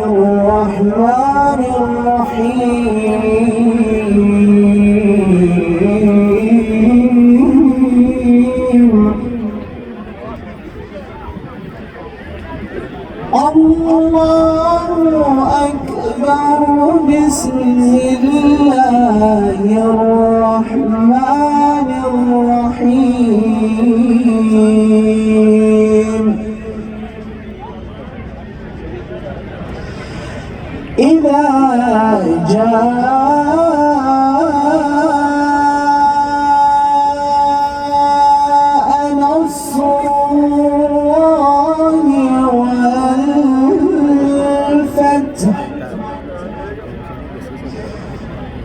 الرحمن الرحيم الله أكبر بسم الله الرحمن الرحيم إذا جاء نصر الله والفتح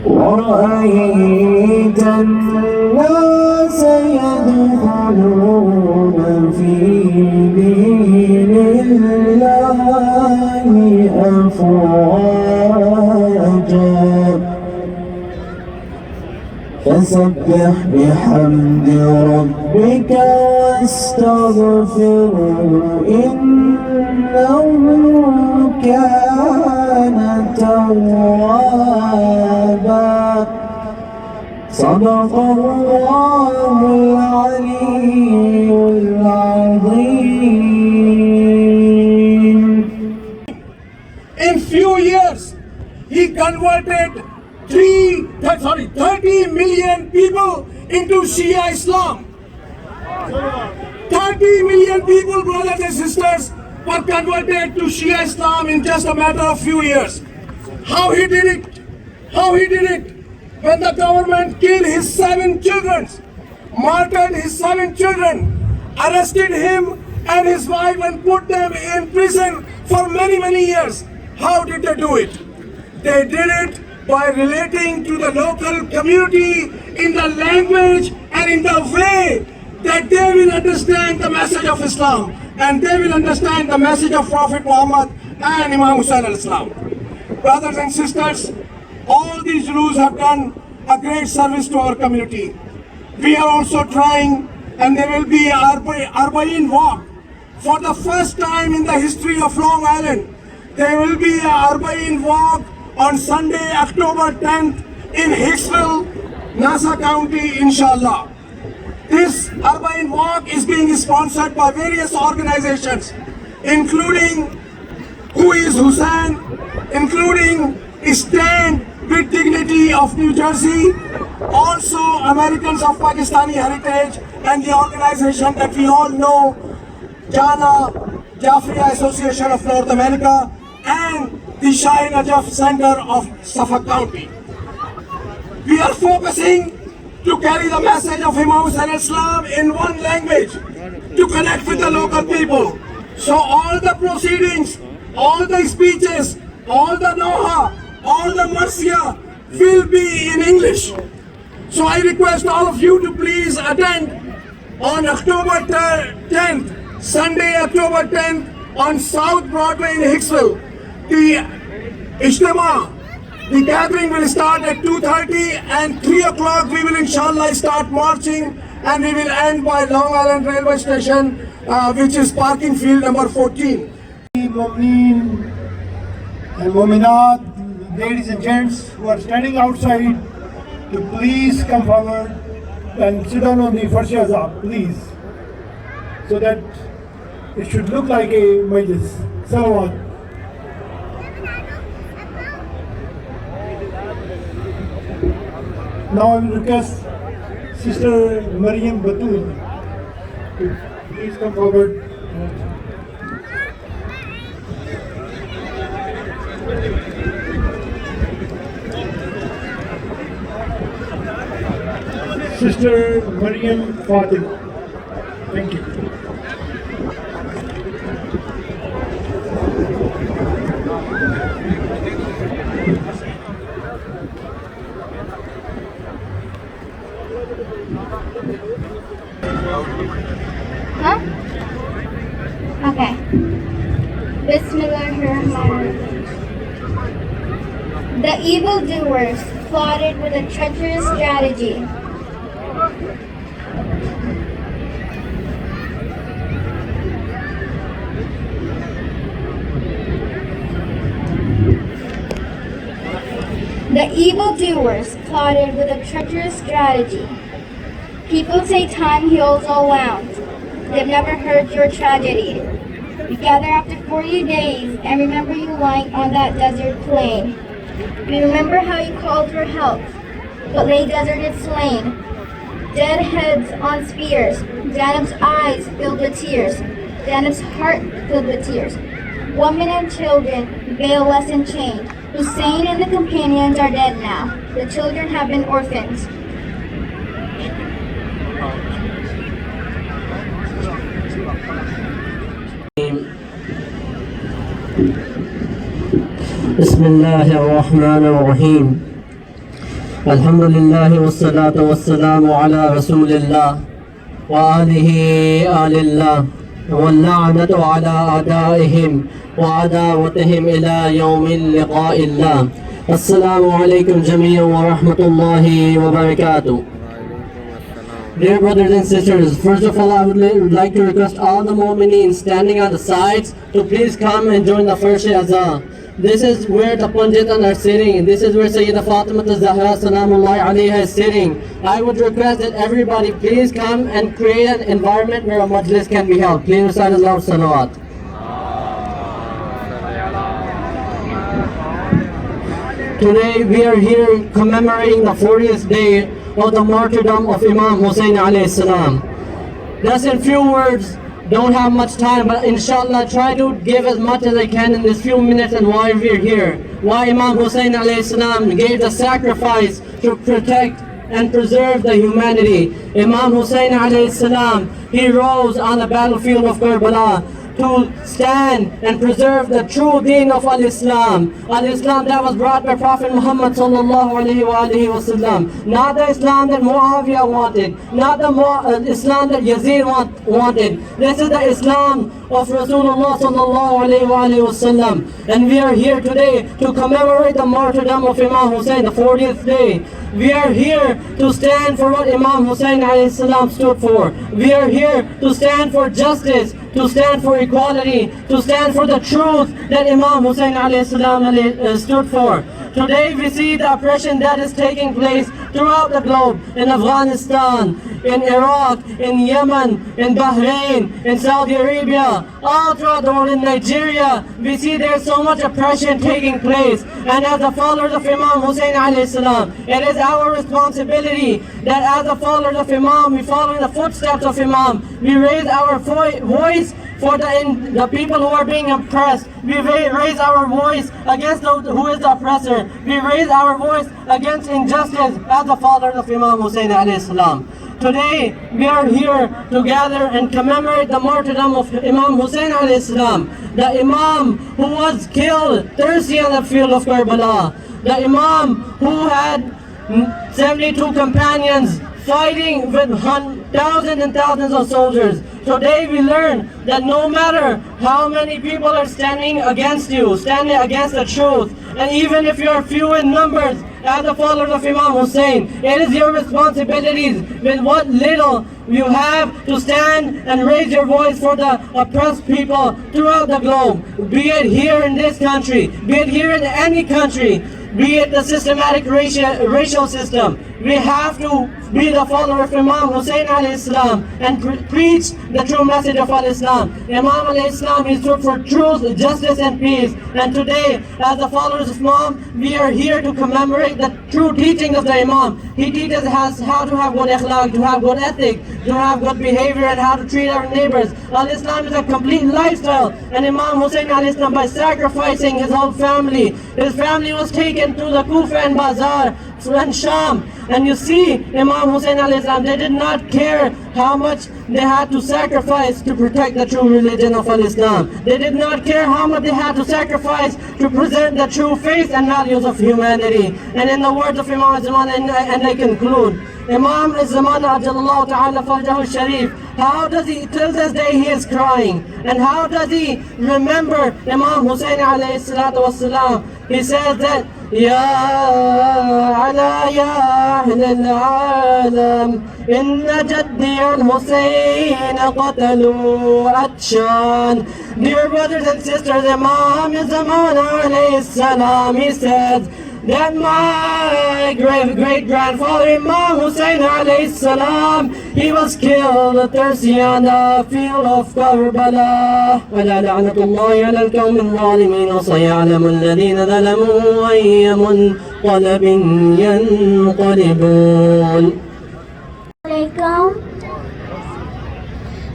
ورأيت الناس يدخلون في دين الله أفواجا فسبح بحمد ربك واستغفره إنه كان توابا صدق الله العلي العظيم. In few years, he converted 30 million people into Shia Islam. 30 million people, brothers and sisters, were converted to Shia Islam in just a matter of few years. How he did it? How he did it? When the government killed his 7 children, martyred his 7 children, arrested him and his wife and put them in prison for many, many years. How did they do it? They did it by relating to the local community in the language and in the way that they will understand the message of Islam and they will understand the message of Prophet Muhammad and Imam Hussain al-Islam. Brothers and sisters, all these rules have done a great service to our community. We are also trying, and there will be Arba'in walk. For the first time in the history of Long Island, there will be an Arba'in walk on Sunday, October 10th in Hicksville, Nassau County, inshallah. This Arba'in walk is being sponsored by various organizations, including Who is Hussain, including Stand with Dignity of New Jersey, also Americans of Pakistani Heritage, and the organization that we all know, Jana Jafria Association of North America, and the Shah Najaf Center of Suffolk County. We are focusing to carry the message of Imam Hussain al-Islam in one language, to connect with the local people. So all the proceedings, all the speeches, all the Noha, all the Marsiya will be in English. So I request all of you to please attend on October 10th, Sunday, October 10th, on South Broadway in Hicksville. The Ijtima, the gathering will start at 2:30 and 3 o'clock we will inshallah start marching and we will end by Long Island Railway Station, which is parking field number 14. Mu'mineen and Mu'minat, ladies and gents who are standing outside, to please come forward and sit down on the Farsh Azab, please, so that it should look like a majlis. Salawat. Now I will request Sister Maryam Batul to please come forward. Sister Maryam Fatima. Thank you. Huh? Okay. Bismillahirrahmanirrahim. The evildoers plotted with a treacherous strategy. The evildoers plotted with a treacherous strategy. People say time heals all wounds. They've never heard your tragedy. We gather after 40 days and remember you lying on that desert plain. We remember how you called for help, but lay deserted slain. Dead heads on spears, Zainab's eyes filled with tears, Zainab's heart filled with tears. Women and children, veilless and chained. Hussein and the companions are dead now. The children have been orphans. بسم الله الرحمن الرحيم الحمد لله والصلاة والسلام على رسول الله وآله آل الله واللعنة على أعدائهم وعداوتهم إلى يوم اللقاء الله. السلام عليكم جميعا ورحمة الله وبركاته. Dear brothers and sisters, first of all I would like to request all the mu'mineen standing on the sides to please come and join the first Azan. This is where the Panditan are sitting, and this is where Sayyidah Fatima Zahra Salamullahi Alayha is sitting. I would request that everybody please come and create an environment where a majlis can be held. Please recite Allah's salawat. Today we are here commemorating the 40th day of the martyrdom of Imam Hussein alayhi salam. Just in few words, don't have much time, but inshallah try to give as much as I can in this few minutes and why we're here. Why Imam Hussein alayhi salam gave the sacrifice to protect and preserve the humanity. Imam Hussein alayhi salam, he rose on the battlefield of Karbala to stand and preserve the true deen of Al-Islam. Al-Islam that was brought by Prophet Muhammad sallallahu alaihi wasallam. Not the Islam that Muawiyah wanted, not the Islam that Yazid wanted. This is the Islam of Rasulullah sallallahu alaihi wasallam. And we are here today to commemorate the martyrdom of Imam Hussein, the 40th day. We are here to stand for what Imam Hussein alayhi salam stood for. We are here to stand for justice, to stand for equality, to stand for the truth that Imam Hussein alayhi salam stood for. Today we see the oppression that is taking place throughout the globe, in Afghanistan, in Iraq, in Yemen, in Bahrain, in Saudi Arabia, all throughout the world, in Nigeria. We see there's so much oppression taking place. And as the followers of Imam Hussein alayhi salam, it is our responsibility that as the followers of Imam, we follow in the footsteps of Imam. We raise our voice for the people who are being oppressed. We raise our voice against who is the oppressor. We raise our voice against injustice as the followers of Imam Hussein alayhi salam. Today we are here to gather and commemorate the martyrdom of Imam Hussein alayhi salam, the Imam who was killed thirsty on the field of Karbala, the Imam who had 72 companions fighting with thousands and thousands of soldiers. Today we learn that no matter how many people are standing against you, standing against the truth, and even if you are few in numbers, as the followers of Imam Hussein, it is your responsibilities with what little you have to stand and raise your voice for the oppressed people throughout the globe. Be it here in this country, be it here in any country, be it the systematic racial system. We have to be the follower of Imam Hussein alayhi salam and preach the true message of Al-Islam. Imam alayhi salam, he stood for truth, justice and peace. And today, as the followers of Imam, we are here to commemorate the true teaching of the Imam. He teaches us how to have good akhlaq, to have good ethic, to have good behavior, and how to treat our neighbors. Al-Islam is a complete lifestyle. And Imam Hussein alayhi salam, by sacrificing his whole family, his family was taken to the Kufa and Bazar and Sham. And you see, Imam Hussein alayhi salam, they did not care how much they had to sacrifice to protect the true religion of Al-Islam. They did not care how much they had to sacrifice to present the true faith and values of humanity. And in the words of Imam Zaman, and I conclude, Imam Zaman Ajallahu Ta'ala Farjahu Sharif, how does he, till this day he is crying, and how does he remember Imam Hussein alayhi salatu wassalam? He says that, Ya ala ya ahl al-alam, inna jaddi al-Hussein qatalu atshan. Dear brothers and sisters, Imam Zaman alayhi salam, he says that my great-grandfather Imam Hussein alayhi salam, he was killed thirsty on the field of Karbala. وَلَا لَعْنَةُ اللَّهِ عَلَى الْقَوْمِ الظَّالِمِينَ وَسَيَعْلَمُ الَّذِينَ ظَلَمُوا أَيَّ مُنْقَلَبٍ يَنْقَلِبُونَ.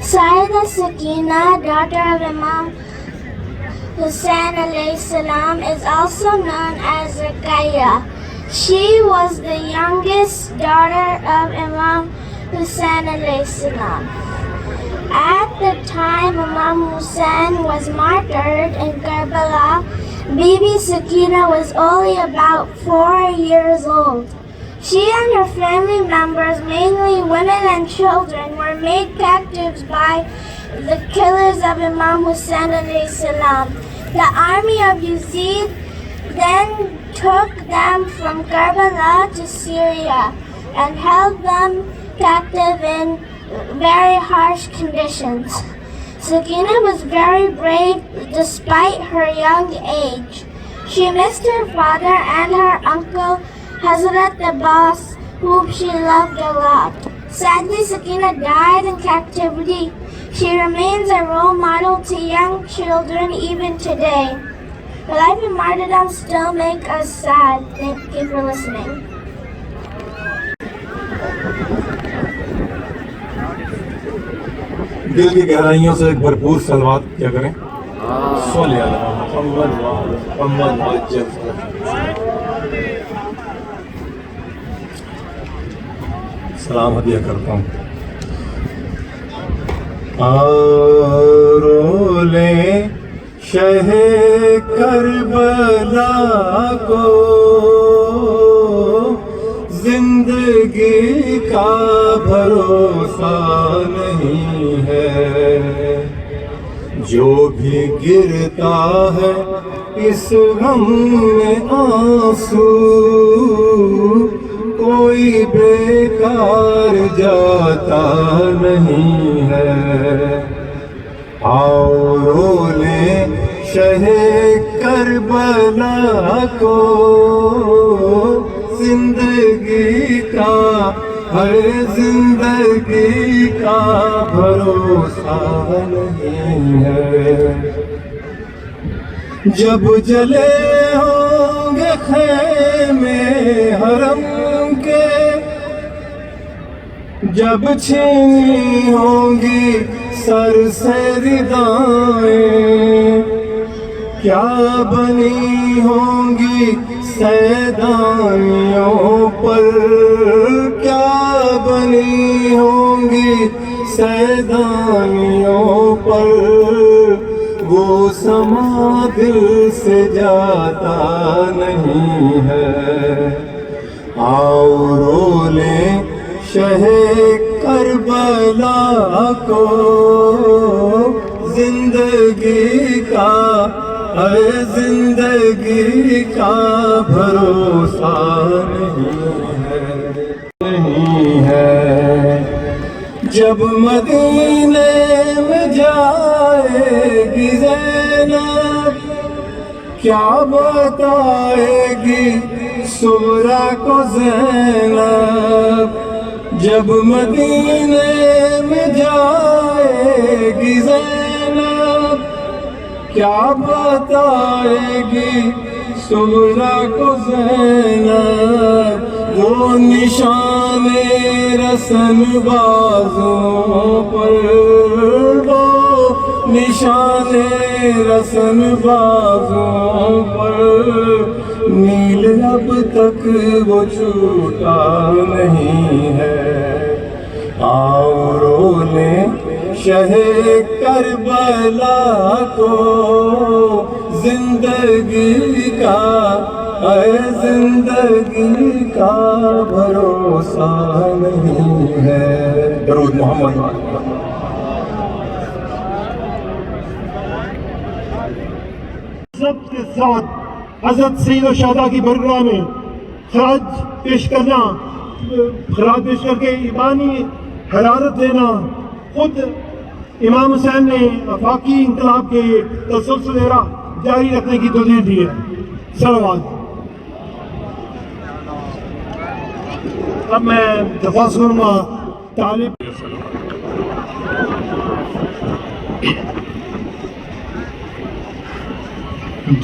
Sayyidah Sakina, daughter of Imam Hussein alayhi salam, is also known as Ruqayya. She was the youngest daughter of Imam Hussein alayhi salam. At the time Imam Hussein was martyred in Karbala, Bibi Sakina was only about 4 years old. She and her family members, mainly women and children, were made captives by the killers of Imam Hussein alayhi salam. The army of Yazid then took them from Karbala to Syria and held them captive in very harsh conditions. Sakina was very brave despite her young age. She missed her father and her uncle Hazrat Abbas, whom she loved a lot. Sadly, Sakina died in captivity. She remains a role model to young children even today. Her life and martyrdom still make us sad. Thank you for listening. دل کی گہرائیوں سے ایک بھرپور صلوات کیا کریں. صلی اللہ محمد وجل. سلام ہدیہ کرتا ہوں. رولے شہ کربلا کو زندگی کا بھروسہ نہیں ہے. جو بھی گرتا ہے اس غم میں آنسو کوئی بیکار جاتا نہیں ہے. آؤ رو لے شہ کربلا کو زندگی کا ہر زندگی کا بھروسہ نہیں ہے. جب جلے ہوں گے خیمے حرم کے جب چھینی ہوں گی سر سے ردائیں کیا بنی ہوں گی سیدانیوں پر کیا بنی ہوں گی سیدانیوں پر وہ سما دل سے جاتا نہیں ہے. آؤ رو لیں شہ کربلا کو زندگی کا ہر زندگی کا بھروسہ نہیں ہے. جب مدینے میں جائے گی زینب کیا بتائے گی سغرا کو زینب. جب مدینے میں جائے گی زینب کیا بتائے گی سغرا کو زینب. وہ نشان رسن بازوں پر وہ نشان رسن بازوں پر نیل اب تک وہ چھوٹا نہیں ہے. آؤ رو لیں شہ کربلا کو زندگی کا ہر زندگی کا بھروسہ نہیں ہے. درود محمد. سب کے ساتھ حضرت سید و شہداء کی برگاہ میں خراج پیش کرنا، خراج پیش کر کے ایمانی حرارت دینا. خود امام حسین نے آفاقی انقلاب کے تسلسل جاری رکھنے کی توجیہ دی ہے. صلوات. اب میں درخواست کروں گا طالب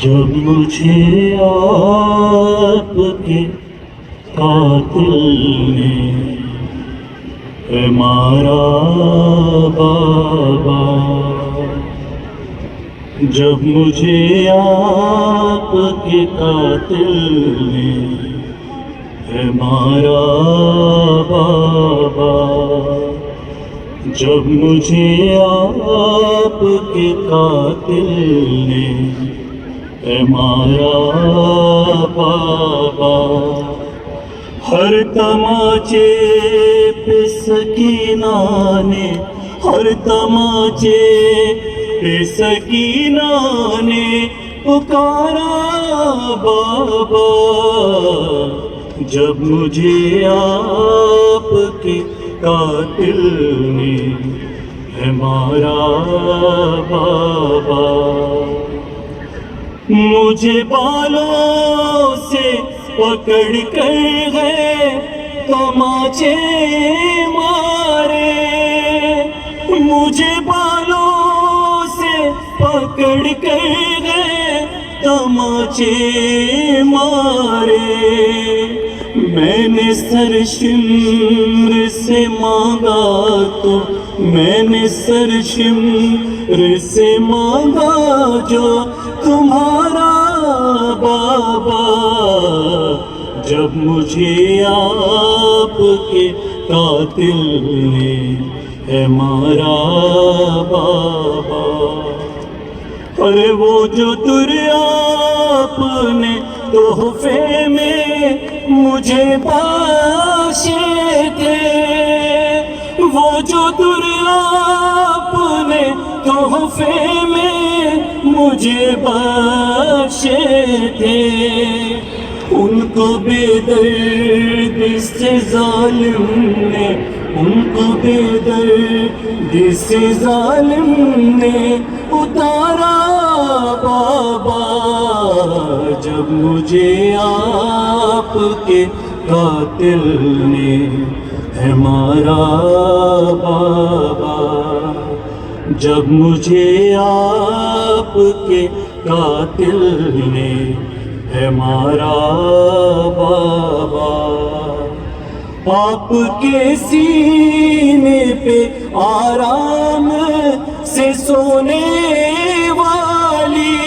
جب مجھے آپ کے قاتل نے اے مارا بابا، جب مجھے آپ کے قاتل نے اے مارا بابا، جب مجھے آپ کے قاتل نے اے مارا بابا، ہر تماچے پہ سکینہ نے، ہر تماچے پہ سکینہ نے پکارا بابا، جب مجھے آپ کے قاتل نے ہے مارا بابا، مجھے بالوں سے پکڑ کر گئے تماچے مارے، مجھے بالوں سے پکڑ کر گئے تماچے مارے، میں نے سر شمر سے مانگا تو میں نے سر شمر سے مانگا جو تمہارا بابا، جب مجھے آپ کے قاتل نے ہے مارا بابا، ارے وہ جو دریا آپ نے تحفے میں مجھے بخشے تھے، وہ جو دریا آپ نے تحفے میں مجھے بخشے تھے، ان کو بے درد سے ظالم نے، ان کو بے درد سے ظالم نے اتارا بابا، جب مجھے آپ کے قاتل نے ہے مارا بابا، جب مجھے آپ کے قاتل نے ہے مارا بابا، آپ کے سینے پہ آرام سے سونے والی،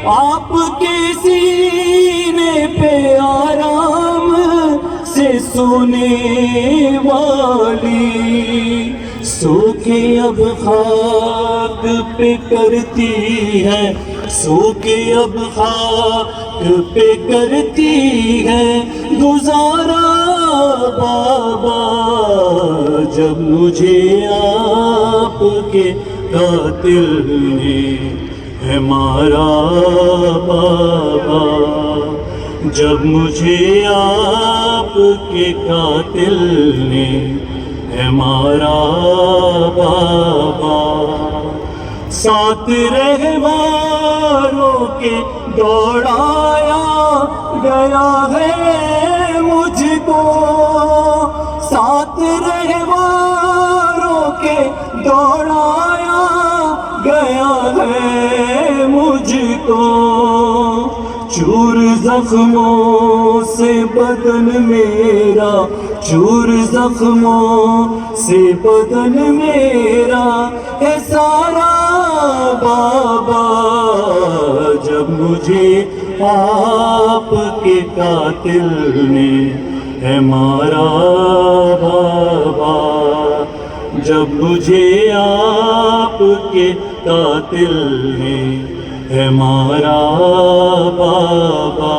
آپ کے سینے پہ آرام سے سونے والی، سو کے اب خاک پہ کرتی ہے، سو کے اب خاک پہ کرتی ہے گزارا بابا، جب مجھے آپ کے قاتل نے ہے مارا بابا، جب مجھے آپ کے قاتل نے ہے مارا بابا، ساتھ رہواروں کے دوڑایا گیا ہے مجھ کو، ساتھ رہواروں کے دوڑایا گیا ہے مجھ کو، چور زخموں سے بدن میرا، چور زخموں سے بدن میرا ہے سارا بابا، جب مجھے آپ کے قاتل نے ہے مارا بابا، جب مجھے آپ کے قاتل نے ہے مارا بابا،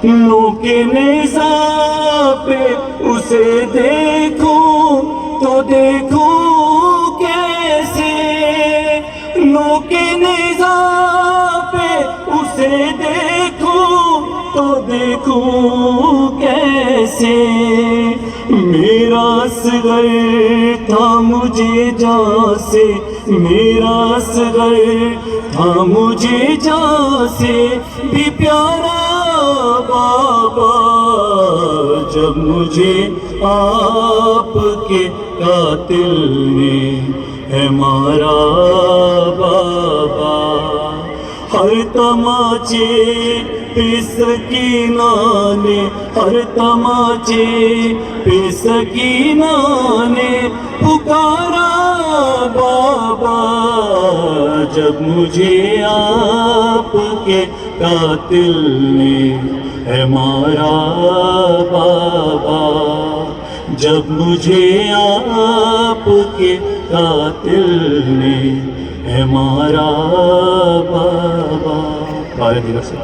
نو کے نیزہ پہ اسے دیکھوں تو دیکھوں کیسے، نو کے نیزہ پہ اسے دیکھوں تو دیکھوں کیسے، میرا اصغر تھا مجھے جاں سے، میرا اصغر تھا مجھے جاں سے بھی پیارا بابا جب مجھے آپ کے قاتل نے ہے مارا بابا ہر تماچے پہ سکینہ نے ہر تماچے پہ سکینہ نے پکارا بابا جب مجھے آپ کے قاتل نے ہے مارا بابا جب مجھے آپ کے قاتل نے ہے مارا بابا بارے دیگر سے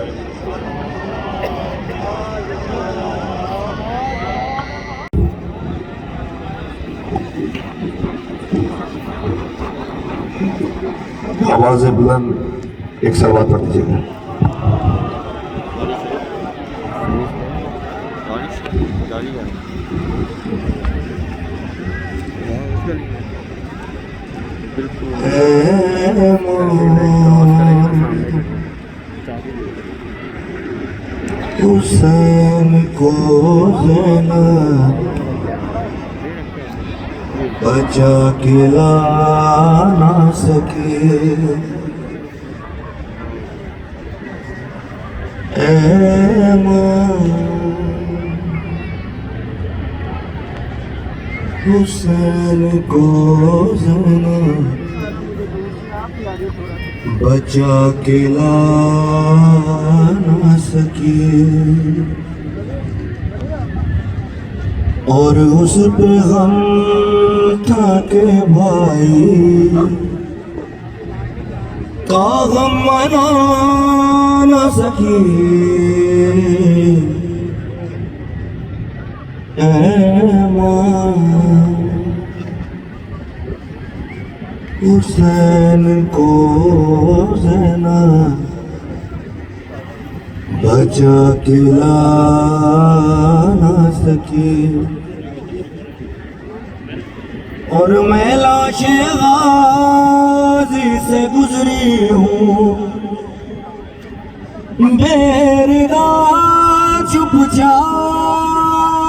آواز بلند ایک سلوات پڑھ دیجیے گا حسین کو زینب بچا کے لا نہ سکے اے ماں حسین کو زینب بچا کے لا نہ سکی اور اس پہ غم تھا کہ بھائی کا غم منا نہ سکی اے ماں حسین کو زینب بچا کے لا نہ سکی اور میں لاش غازی سے گزری ہوں بیردا چپ چاپ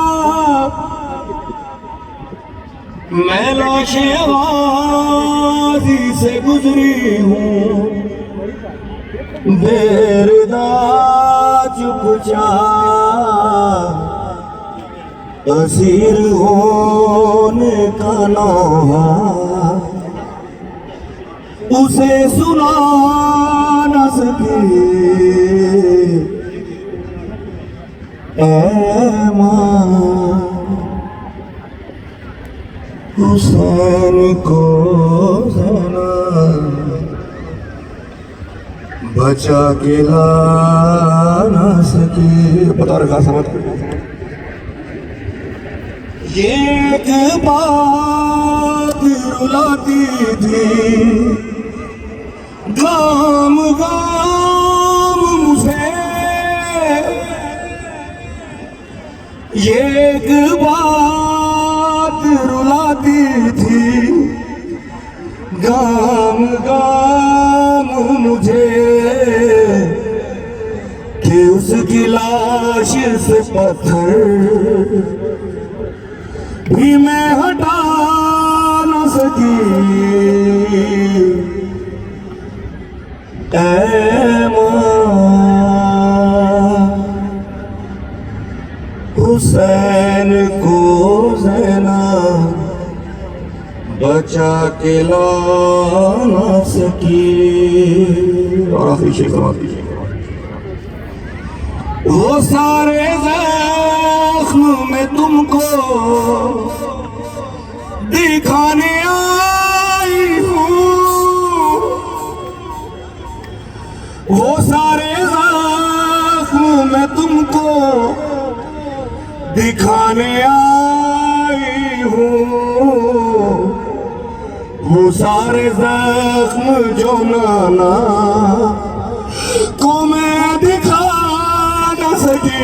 میں لاش غازی سے گزری ہوں بیردا چپ چاپ اسیر ہونے کا نوحہ اسے سنا نہ سکی اے ماں حسین کو زینب بچا کے لا نہ سکی بتا رکھا سمجھ یہ ایک بات رلاتی تھی گام گام مجھے یہ ایک بات رلاتی تھی گام گام مجھے کہ اس کی لاش سے پتھر بھی میں ہٹا نہ سکی اے ماں حسین کو زینب بچا کے لا نہ سکی اور آخری شیخ سماعت کیجیے وہ سارے زخم میں تم کو دکھانے آئی ہوں وہ سارے زخم میں تم کو دکھانے آئی ہوں وہ سارے زخم جو نانا کو میں دکھا نہ سکی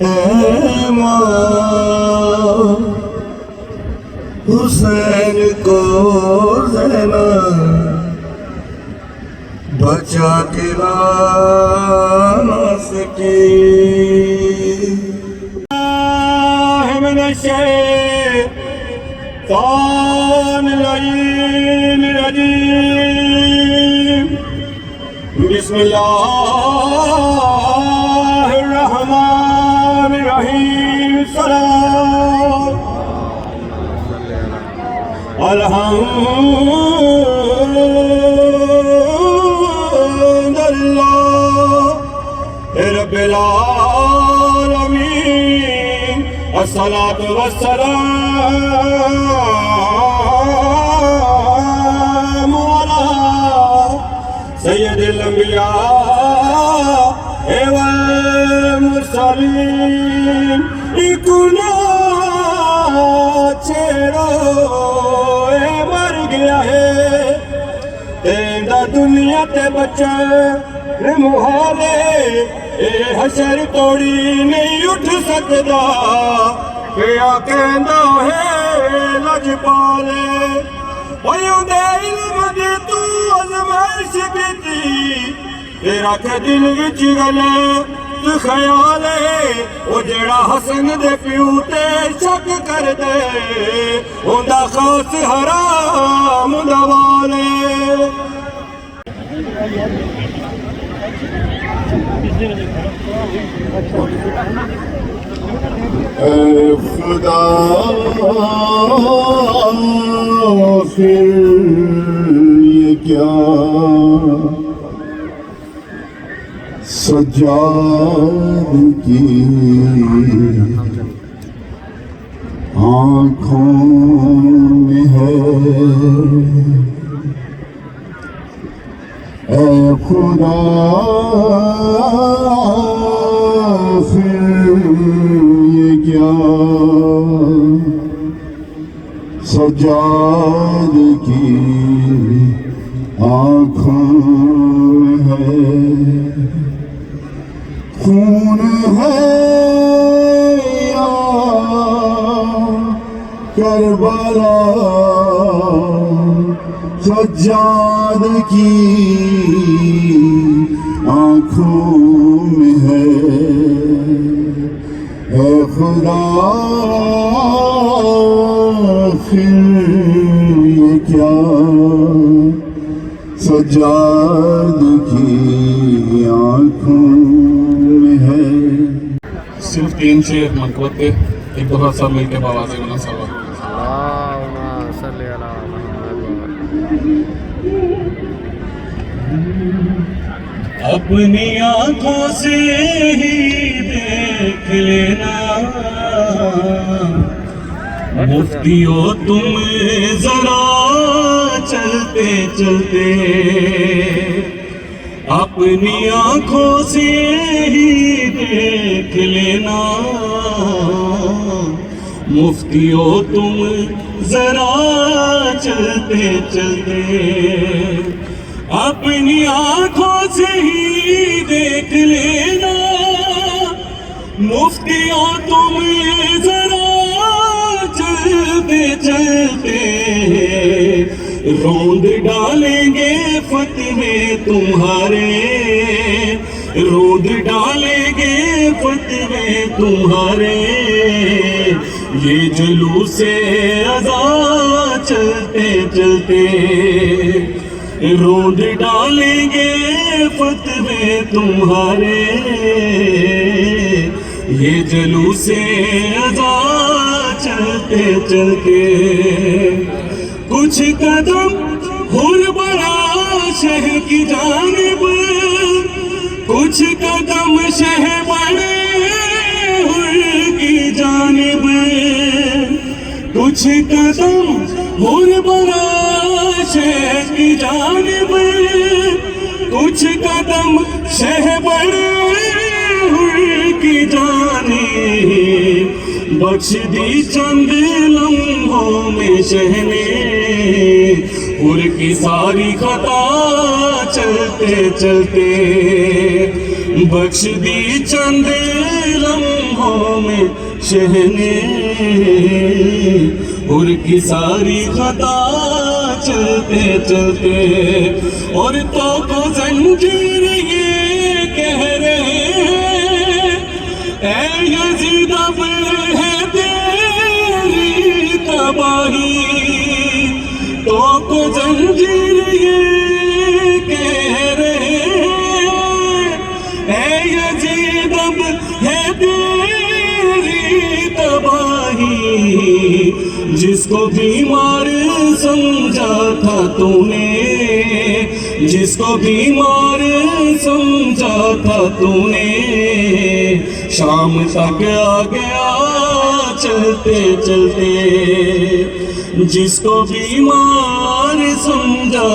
اے ماں حسین کو زینب بچا کے لا نہ سکے من الشیطان اللعین الرجیم بسم اللہ الرحمن الرحیم سلام الحمدللہ رب العالمین الصلاة والسلام على سید الانبیاء والمرسلین اکنا چھیڑو مر گیا ہے تیرا دنیا تے بچے محالے اے حشر توڑی نہیں اٹھ سکدا کیا کہندا ہے لج پالے اوہ دے علم دے تو ازمائش کیتی تیرا کہ دل وچ غلط خیال ہے او جڑا حسن دے پیو تے شک کر دے اوندا خاص حرام دوالے اے خدا پھر یہ کیا سجاد کی آنکھوں میں ہے اے خدا پھر یہ کیا سجاد کی آنکھوں میں ہے خون ہے یا کربلا سجاد کی آنکھوں میں ہے اے خدا پھر یہ کیا سجاد کی آنکھوں میں ہے صرف 3 شعر منقبت کے ایک دفعہ سب مل کے بآواز مناسبہ اللہم صلی علی محمد اپنی آنکھوں سے ہی دیکھ لینا مفتیو تم ذرا چلتے چلتے اپنی آنکھوں سے ہی دیکھ لینا مفتیو تم ذرا چلتے چلتے اپنی آنکھوں سے ہی دیکھ لینا مفتیو تم ذرا چلتے چلتے روند ڈالیں گے فتوے تمہارے روند ڈالیں گے فتوے تمہارے یہ جلوس ازا چلتے چلتے روند ڈالیں گے فتوے تمہارے یہ جلوس ازا چلتے چلتے کچھ قدم ہر بڑا شہر کی جانب کچھ قدم شہر بڑے ہر کی جانب کچھ قدم ہر بڑا شہر کی جانب کچھ قدم شہر بڑے ہر کی جانب بخش دی چند لمحوں میں شہنے ہر کی ساری خطا چلتے چلتے بخش دی چند لمحوں میں شہنے ہر کی ساری خطا چلتے چلتے عورتوں کو زنجیر یہ کہہ رہے ہیں اے یزید اب ہے تیری تباہی تو کو زنجیر یہ کہہ رہے ہیں اے یزید اب ہے تیری تباہی جس کو بیمار سمجھا تھا تو نے جس کو بیمار سمجھا تھا تو نے شام تک آ گیا چلتے چلتے جس کو بیمار سمجھا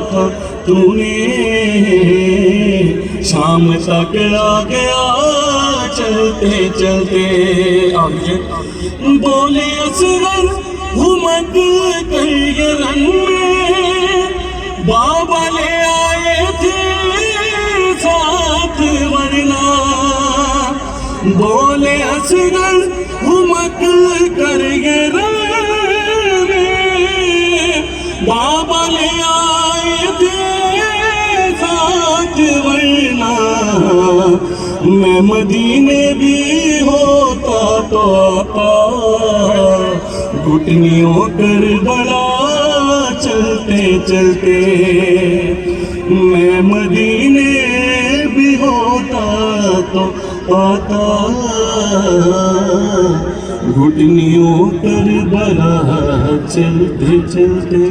تھا تو نے شام تک آ گیا چلتے چلتے آگے بولے اصغر گھمک کر یہ رن میں بابا لے آئے تھے ساتھ ورنہ بولے اصغر گھمک کر یہ رن میں بابا لے آئے تھے ساتھ ورنہ میں مدینے بھی ہوتا تو آقا گھٹنیوں کربلا چلتے چلتے میں مدینے بھی ہوتا تو آقا گھٹنیوں کربلا چلتے چلتے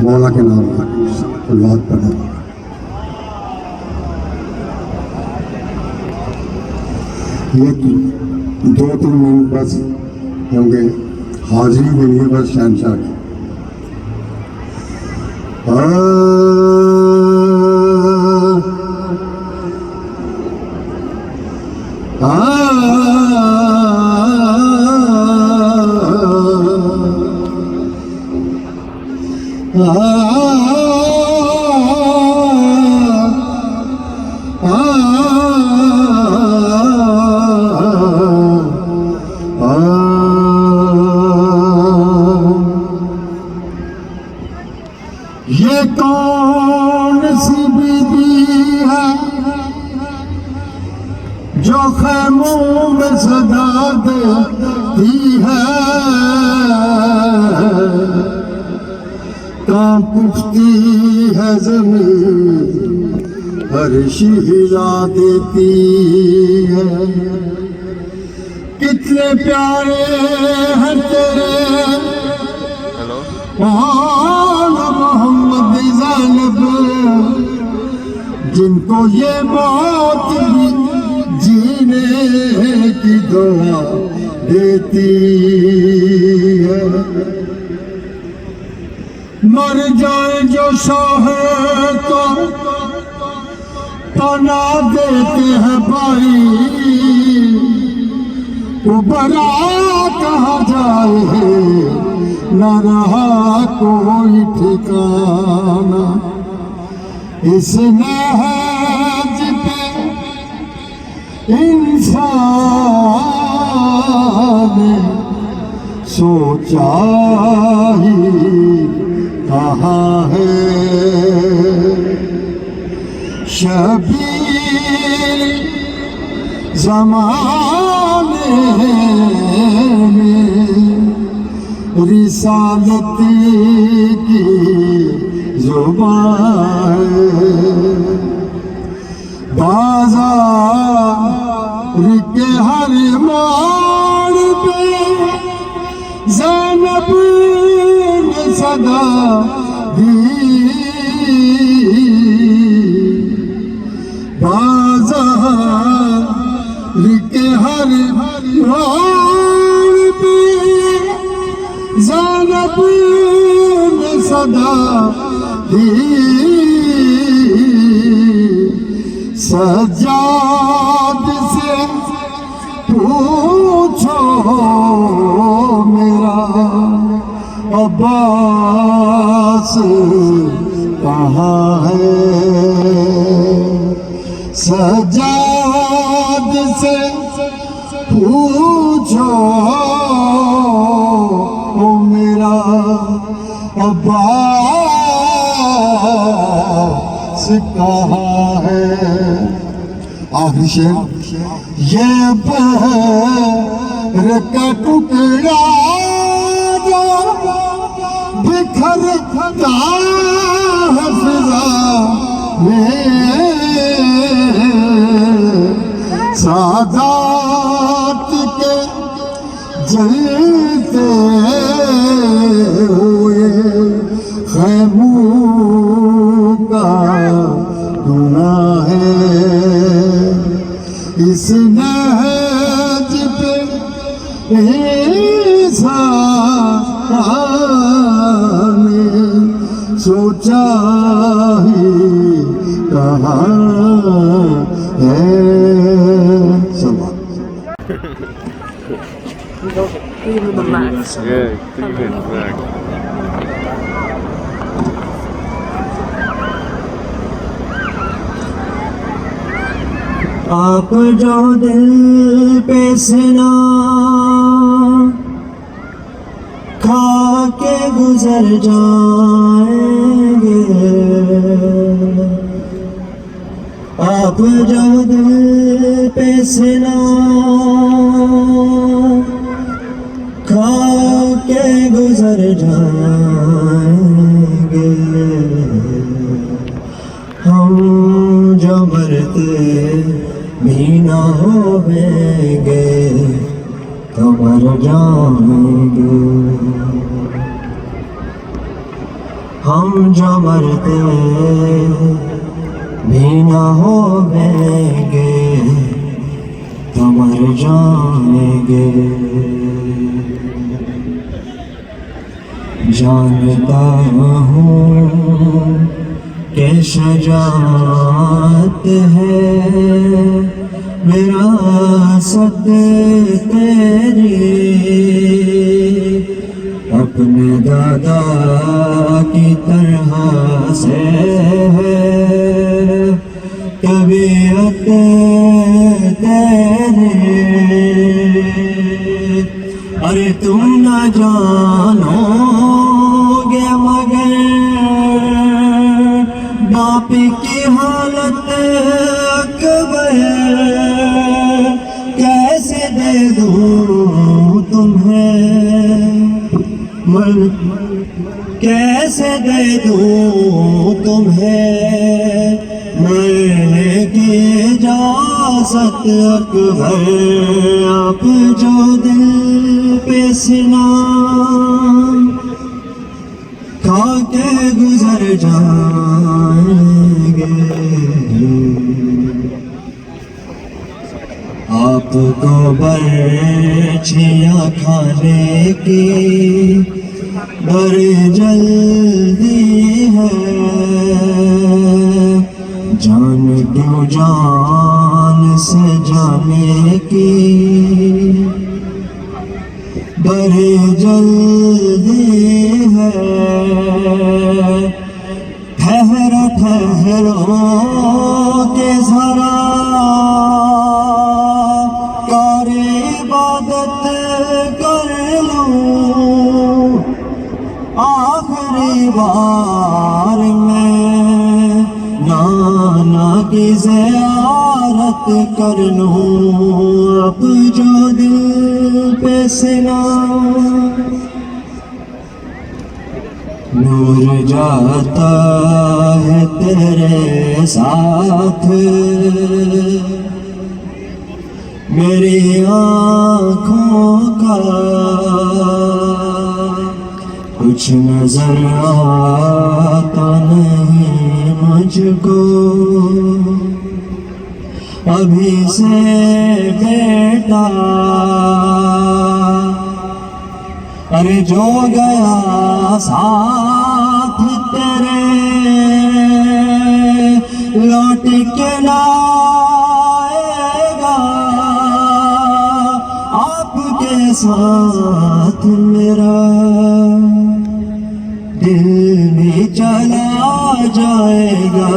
مولا کے نام کا اللہ پڑھا یہ 2-3 منٹ بس ہوں گے حاضری کے لیے بس شہنشاہ کی یہ کون سی بیوی ہے جو خیموں میں صدا دیتی ہے کانپ اٹھتی ہے زمین عرش ہلا دیتی ہے کتنے پیارے ہیں تیرے محمد زینب جن کو یہ موت بھی جینے کی دعا دیتی ہے مر جائے جو شوہر تو پناہ دیتے ہیں بھائی وہ برا کہاں جائے نہ رہا کوئی ٹھکانا اس نہج پہ انسان سوچا ہی کہاں ہے شبیر زمانے میں رسالت کی زبان بازار کے ہر موڑ پہ زینب نے صدا دی بازار کے ہر موڑ پہ زینب نے صدا دی سجاد سے پوچھو میرا عباس کہاں ہے سجاد سے پوچھو میرا عباس کہا ہے آخری شعر یہ بحر کا ٹکڑا جو بکھرتا ہے فضا میں سادات کے جلتے ہوئے خیموں کا گناہ ہے اس نہج پہ انسان نے سوچا ہی کہاں ہے سبا Yeah, take it back. آپ جو دل پہ سنا کھا کے گزر جائیں گے آپ جو دل پہ سنا کھا کے گزر جائیں گے ہم جو مرتے بھی نہ ہوئیں گے تو مر جائیں گے ہم جو مرتے بھی نہ ہوئیں گے تو مر جائیں گے جانتا ہوں کہ شجاعت ہے وراثت تیری اپنے دادا کی طرح سے ہے طبیعت تیری ارے تم نہ جانو گے مگر باپ کی حالت اکبر کیسے دے دوں تمہیں کیسے دے دوں تمہیں مرنے کی اجازت اکبر آپ جو دل پہ سنا کھا کے گزر جائیں گے آپ کو برچھیاں کھانے کی بڑی جلدی ہے جان کیوں جان سے جانے کی بڑی جلدی ہے ٹھہرو ٹھہرو کہ ذرا کار عبادت کر لوں آخری بار میں نانا کی زیارت کر لوں اب جو دل پہ سنا نور جاتا ہے تیرے ساتھ میری آنکھوں کا کچھ نظر آتا نہیں مجھ کو ابھی سے بیٹا ارے جو گیا ساتھ تیرے لوٹ کے نہ آئے گا آپ کے ساتھ میرا دل بھی چلا جائے گا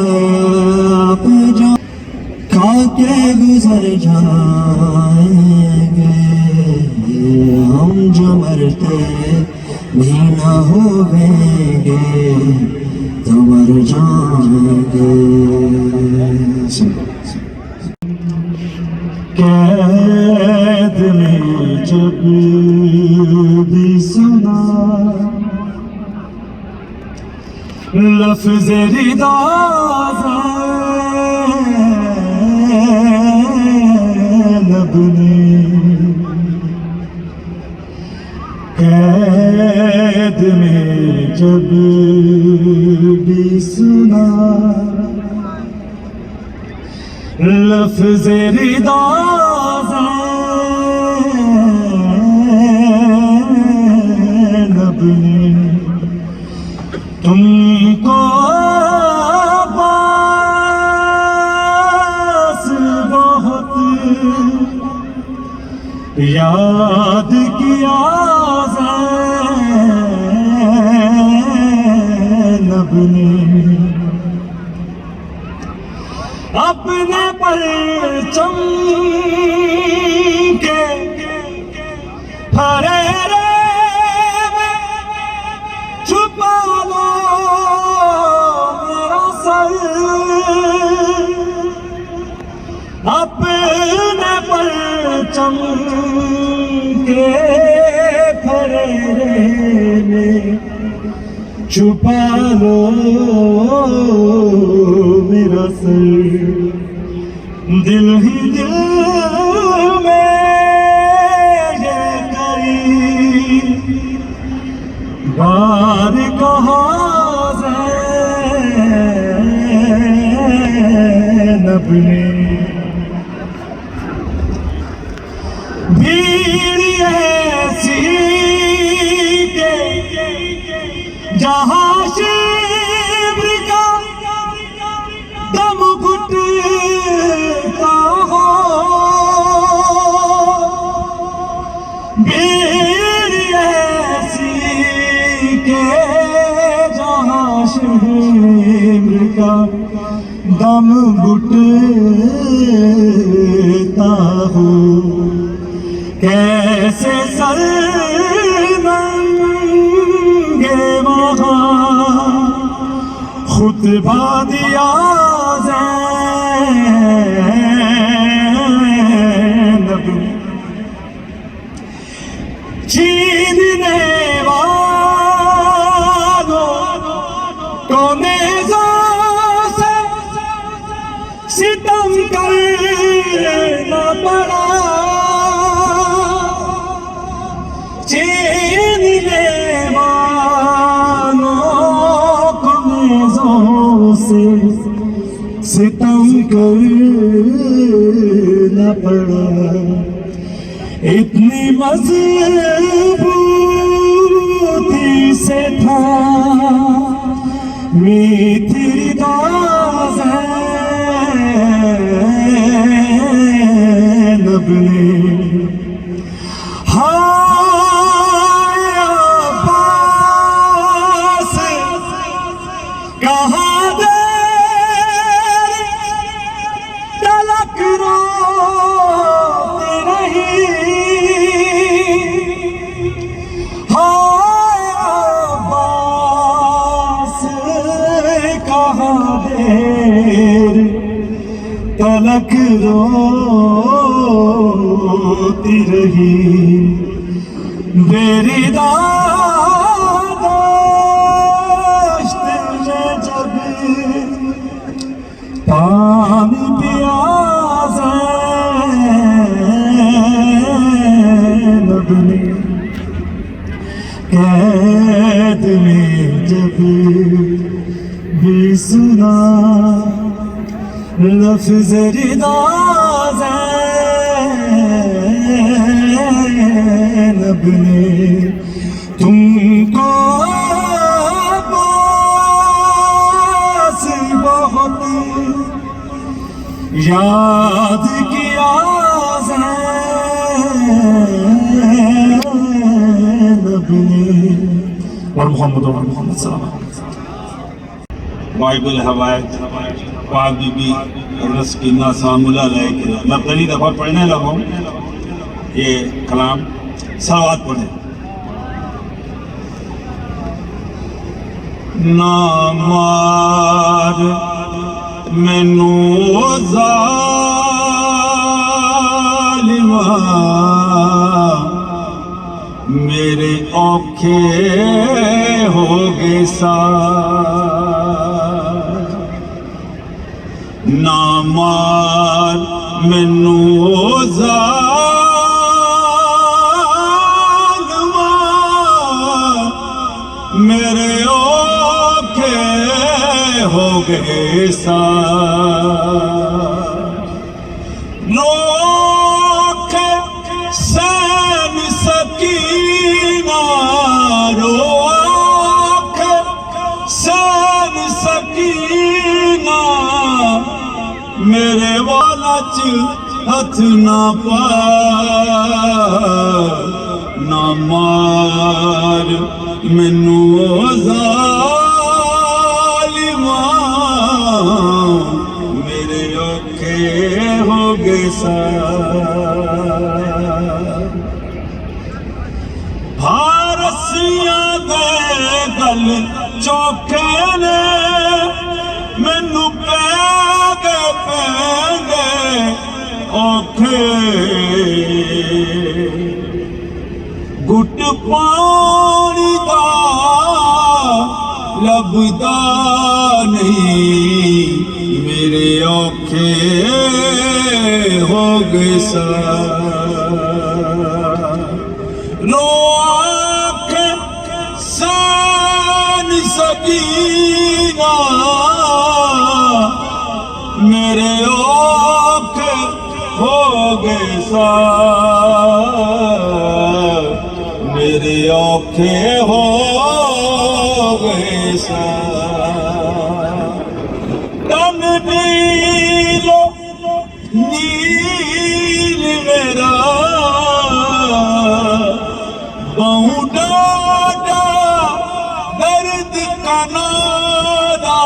آپ جو کھا کے گزر جائیں گے ہم جو مرتے بھی نہ ہوئیں گے تو مر جائیں گے. قید میں جب بھی سنا لفظ ردا زینب نے قید میں جب بھی سنا لفظ ردا زینب نے تم کو عباس بہت یاد کیا زینب نے اپنے پرچم کے پھریرے میں چھپا لو میرا سر. اپنے پرچم کے پھریرے میں چھپا لو میرا سر. دل ہی دل میں یہ کئی بار کہا زینب نے بھیڑ ایسی کہ جہاں شبر کا دم گھٹتا ہو. بھیڑ ایسی کہ جہاں شبر کا دم گھٹتا ہو. کیسے سر ننگے وہاں خطبہ دیا زینب چھیننے والوں کو نیزوں سے ستم کرنا پڑا. چھیننے والوں کو نیزوں سے ستم کرنا پڑا. اتنی مضبوطی سے تھا میٹھی ردا زینب نے. کہاں دیر تلک روتی رہی. ہائے عباس کہاں دیر تلک روتی رہی. میری پانی پیا زینب نے قید میں جب بھی سنا لفظ ردا زینب نے تم کو عباس بہت یاد کیا زینب نے. اور محمد صلی اللہ علیہ وسلم واحد الحوائج پاک بی بی رس کی ناساملہ لے کے میں پہلی دفعہ پڑھنے لگا ہوں یہ کلام. صلوات پڑھیں. ਨਾ ਮਾਰ ਮੈਨੂੰ ਜ਼ਾਲਿਮਾ ਮੇਰੇ ਔਖੇ ਹੋ ਗਏ ਸਾਰ ਨਾ ਮਾਰ ਮੈਨੂੰ ਜ਼ਾਲਿਮਾ ਮੇਰੇ ਔਖੇ ਹੋ ਗਏ ਸਾਰ ਰੋਕ ਸੈਨ ਸਕੀਨਾ ਰੋਕ ਸੈਨ ਸਕੀਨਾ ਮੇਰੇ ਵਾਲਾ ਚ ਹੱਥ ਨਾ ਪਾ ਨਾ ਮਾਰ ਮੈਨੂੰ ਜ਼ਾਲਿਮਾ ਮੇਰੇ ਔਖੇ ਹੋ ਗਏ ਸਾਰ ਭਾਰਸੀਆਂ ਦੇ ਗਲ ਚੋਖੇ ਨੇ ਮੈਨੂੰ ਪੈ ਗਏ ਪੈਂਦੇ ਔਖੇ ਗੁੱਟ ਪਾਣੀ ਦਾ ਲੱਭਦਾ ਨਹੀਂ ਮੇਰੇ ਔਖੇ ਹੋ ਗਏ ਸਾਰ ਰੋ ਆਖ ਸੈਨ ਸਕੀਨਾ ਮੇਰੇ ਔਖੇ ਹੋ ਗਏ ਸਾਰ ਮੇਰੇ ਔਖੇ ਹੋ ਗਏ ਸਾਰ ਤਨ ਨੀਲੋ ਨੀਲ ਮੇਰਾ بہو ڈاڈا درد کا نادا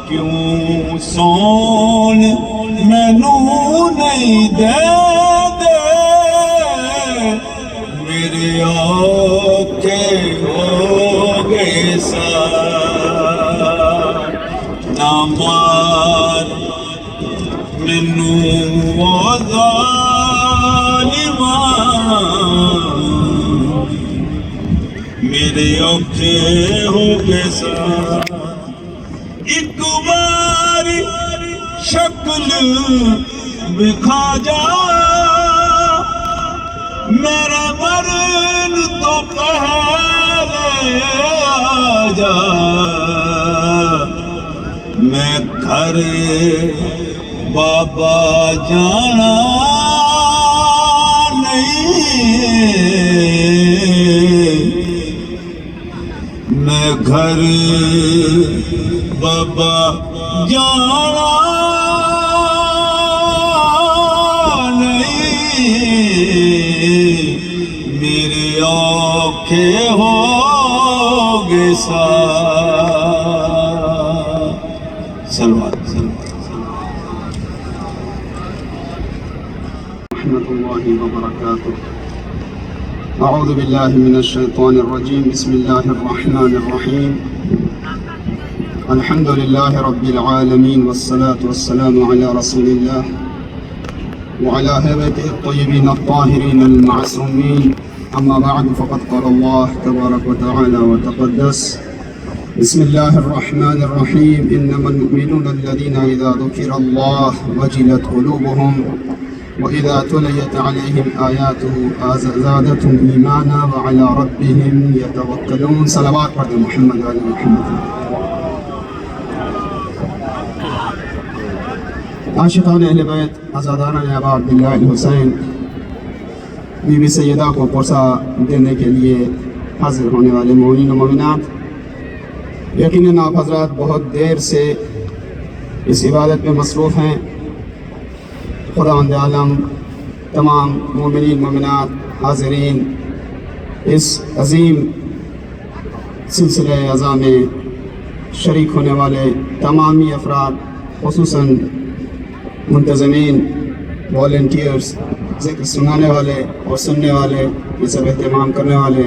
کیوں سون مینو نہیں دے دے میرے اوکھے ہو گئے سار نہ مار مینو میرے اوکھے ہو گئے سار ایک باری شکل بکھا جا میرا مرن تو پہلے آ جا میں گھر بابا جانا میں گھر بابا جانا نہیں میرے اوکھے ہو گئے سار سلوات ورحمة الله وبركاته. أعوذ بالله من الشيطان الرجيم. بسم الله الرحمن الرحيم. الحمد لله رب العالمين والصلاة والسلام على رسول الله وعلى أهل بيته الطيبين الطاهرين المعصومين. أما بعد فقد قال الله تبارك وتعالى وتقدس بسم الله الرحمن الرحيم. إنما المؤمنون الذين إذا ذكر الله وجلت قلوبهم وإذا تليت عليهم آياته زادتهم إيمانا وعلى ربهم يتوكلون. صلوات پر محمد علی محمد. عاشقان اہل بیت عزاداران ابا عبداللہ الحسین بی بی سیدہ کو پرسہ دینے کے لیے حاضر ہونے والے مومنین و مومنات، یقیناً آپ حضرات بہت دیر سے اس عبادت میں مصروف ہیں. خداوند عالم تمام مومنین مومنات حاضرین اس عظیم سلسلہ اعضاء میں شریک ہونے والے تمامی افراد، خصوصاً منتظمین، والنٹیئرز، ذکر سنانے والے اور سننے والے، یہ سب اہتمام کرنے والے،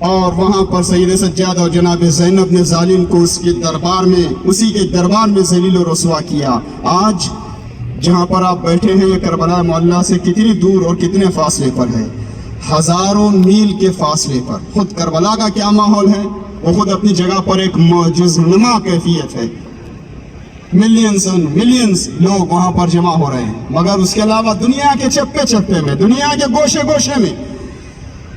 اور وہاں پر سید سجاد اور جناب زینب نے ظالم کو اسی کے دربار میں ذلیل و رسوا کیا. آج جہاں پر آپ بیٹھے ہیں یہ کربلا معلیٰ سے کتنی دور اور کتنے فاصلے پر ہے؟ ہزاروں میل کے فاصلے پر. خود کربلا کا کیا ماحول ہے؟ وہ خود اپنی جگہ پر ایک معجز نما کیفیت ہے. ملینز لوگ وہاں پر جمع ہو رہے ہیں، مگر اس کے علاوہ دنیا کے چپے چپے میں، دنیا کے گوشے گوشے میں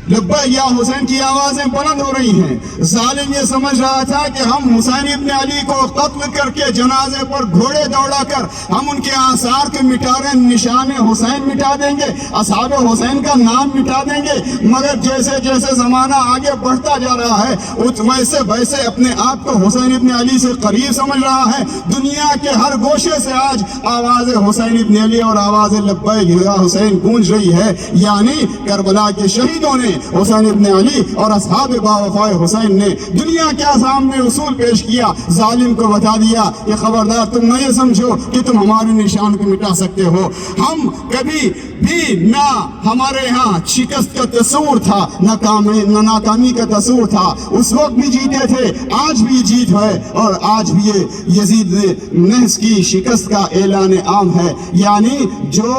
لبیک یا حسین کی آوازیں بلند ہو رہی ہیں. ظالم یہ سمجھ رہا تھا کہ ہم حسین ابن علی کو قتل کر کے جنازے پر گھوڑے دوڑا کر ہم ان کے آثار کے مٹا رہے ہیں، نشان حسین مٹا دیں گے، اصحاب حسین کا نام مٹا دیں گے. مگر جیسے جیسے زمانہ آگے بڑھتا جا رہا ہے ویسے ویسے اپنے آپ کو حسین ابن علی سے قریب سمجھ رہا ہے. دنیا کے ہر گوشے سے آج آواز حسین ابن علی اور آواز لبیک یا حسین گونج رہی ہے. یعنی کربلا کے شہیدوں نے، حسین ابن علی اور اصحاب باوفائے حسین نے دنیا کے سامنے اصول پیش کیا، ظالم کو بتا دیا کہ خبردار تم نہ یہ سمجھو کہ تم ہمارے نشان کو مٹا سکتے ہو. ہم کبھی بھی نہ ہمارے ہاں شکست کا تصور تھا، نہ ناکامی کا تصور تھا. اس وقت بھی جیتے تھے، آج بھی جیت ہے، اور آج بھی یہ یزید نحس کی شکست کا اعلان عام ہے. یعنی جو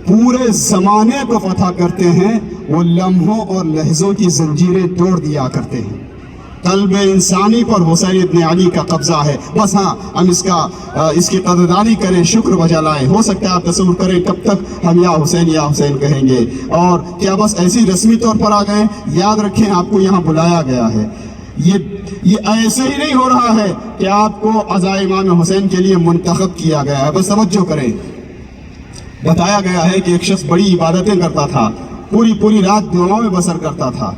پورے زمانے کو فتح کرتے ہیں وہ لمحوں اور لحظوں کی زنجیریں توڑ دیا کرتے ہیں. قلب انسانی پر حسین ابن علی کا قبضہ ہے. بس ہاں ہم اس کی قدردانی کریں، شکر بجا لائیں. ہو سکتا ہے آپ تصور کریں کب تک ہم یا حسین کہیں گے، اور کیا بس ایسی رسمی طور پر آ گئے؟ یاد رکھیں آپ کو یہاں بلایا گیا ہے. یہ ایسے ہی نہیں ہو رہا ہے کہ آپ کو عزائے امام حسین کے لیے منتخب کیا گیا ہے. بس توجہ کریں. بتایا گیا ہے کہ ایک شخص بڑی عبادتیں کرتا تھا، پوری رات دعاؤں میں بسر کرتا تھا،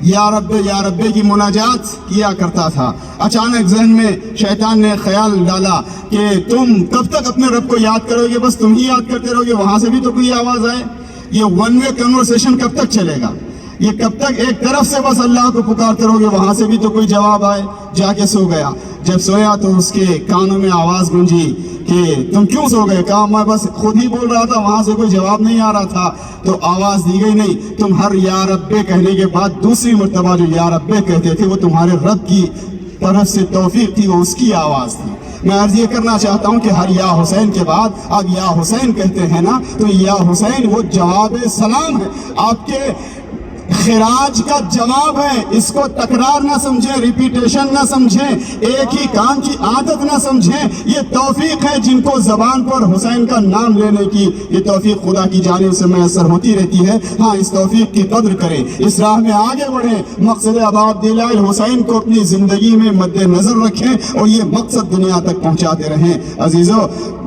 یا رب کی مناجات کیا کرتا تھا. اچانک ذہن میں شیطان نے خیال ڈالا کہ تم کب تک اپنے رب کو یاد کرو گے؟ بس تم ہی یاد کرتے رہو گے، وہاں سے بھی تو کوئی آواز آئے. یہ ون وے کنورسیشن کب تک چلے گا؟ یہ کب تک ایک طرف سے بس اللہ کو پکارتے رہو گے، وہاں سے بھی تو کوئی جواب آئے؟ جا کے سو گیا. جب سویا تو اس کے کانوں میں آواز گونجی کہ تم کیوں سو گئے؟ کہا میں بس خود ہی بول رہا تھا، وہاں سے کوئی جواب نہیں آ رہا تھا. تو آواز دی گئی نہیں، تم ہر یا رب کہنے کے بعد دوسری مرتبہ جو یا رب کہتے تھے وہ تمہارے رب کی طرف سے توفیق تھی، وہ اس کی آواز تھی. میں عرض یہ کرنا چاہتا ہوں کہ ہر یا حسین کے بعد اب یا حسین کہتے ہیں نا، تو یا حسین وہ جواب سلام ہے، آپ کے خراج کا جواب ہے. اس کو تکرار نہ سمجھیں، ریپیٹیشن نہ سمجھیں، ایک ہی کام کی عادت نہ سمجھیں. یہ توفیق ہے جن کو زبان پر حسین کا نام لینے کی، یہ توفیق خدا کی جانب سے میسر ہوتی رہتی ہے. ہاں اس توفیق کی قدر کریں، اس راہ میں آگے بڑھیں، مقصد ابا عبداللہ الحسین کو اپنی زندگی میں مد نظر رکھیں اور یہ مقصد دنیا تک پہنچاتے رہیں. عزیزو،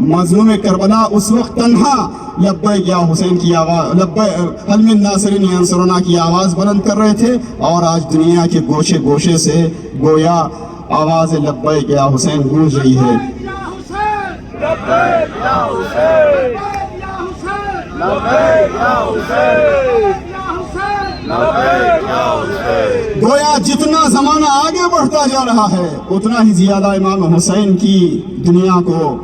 مظلوم کربلا اس وقت تنہا لبیک یا حسین کی آواز، لبیک حل من ناصر ینصرنا کی آواز بلند کر رہے تھے، اور آج دنیا کے گوشے گوشے سے گویا آواز لبیک یا حسین گونج رہی ہے. گویا جتنا زمانہ آگے بڑھتا جا رہا ہے اتنا ہی زیادہ امام حسین کی دنیا کو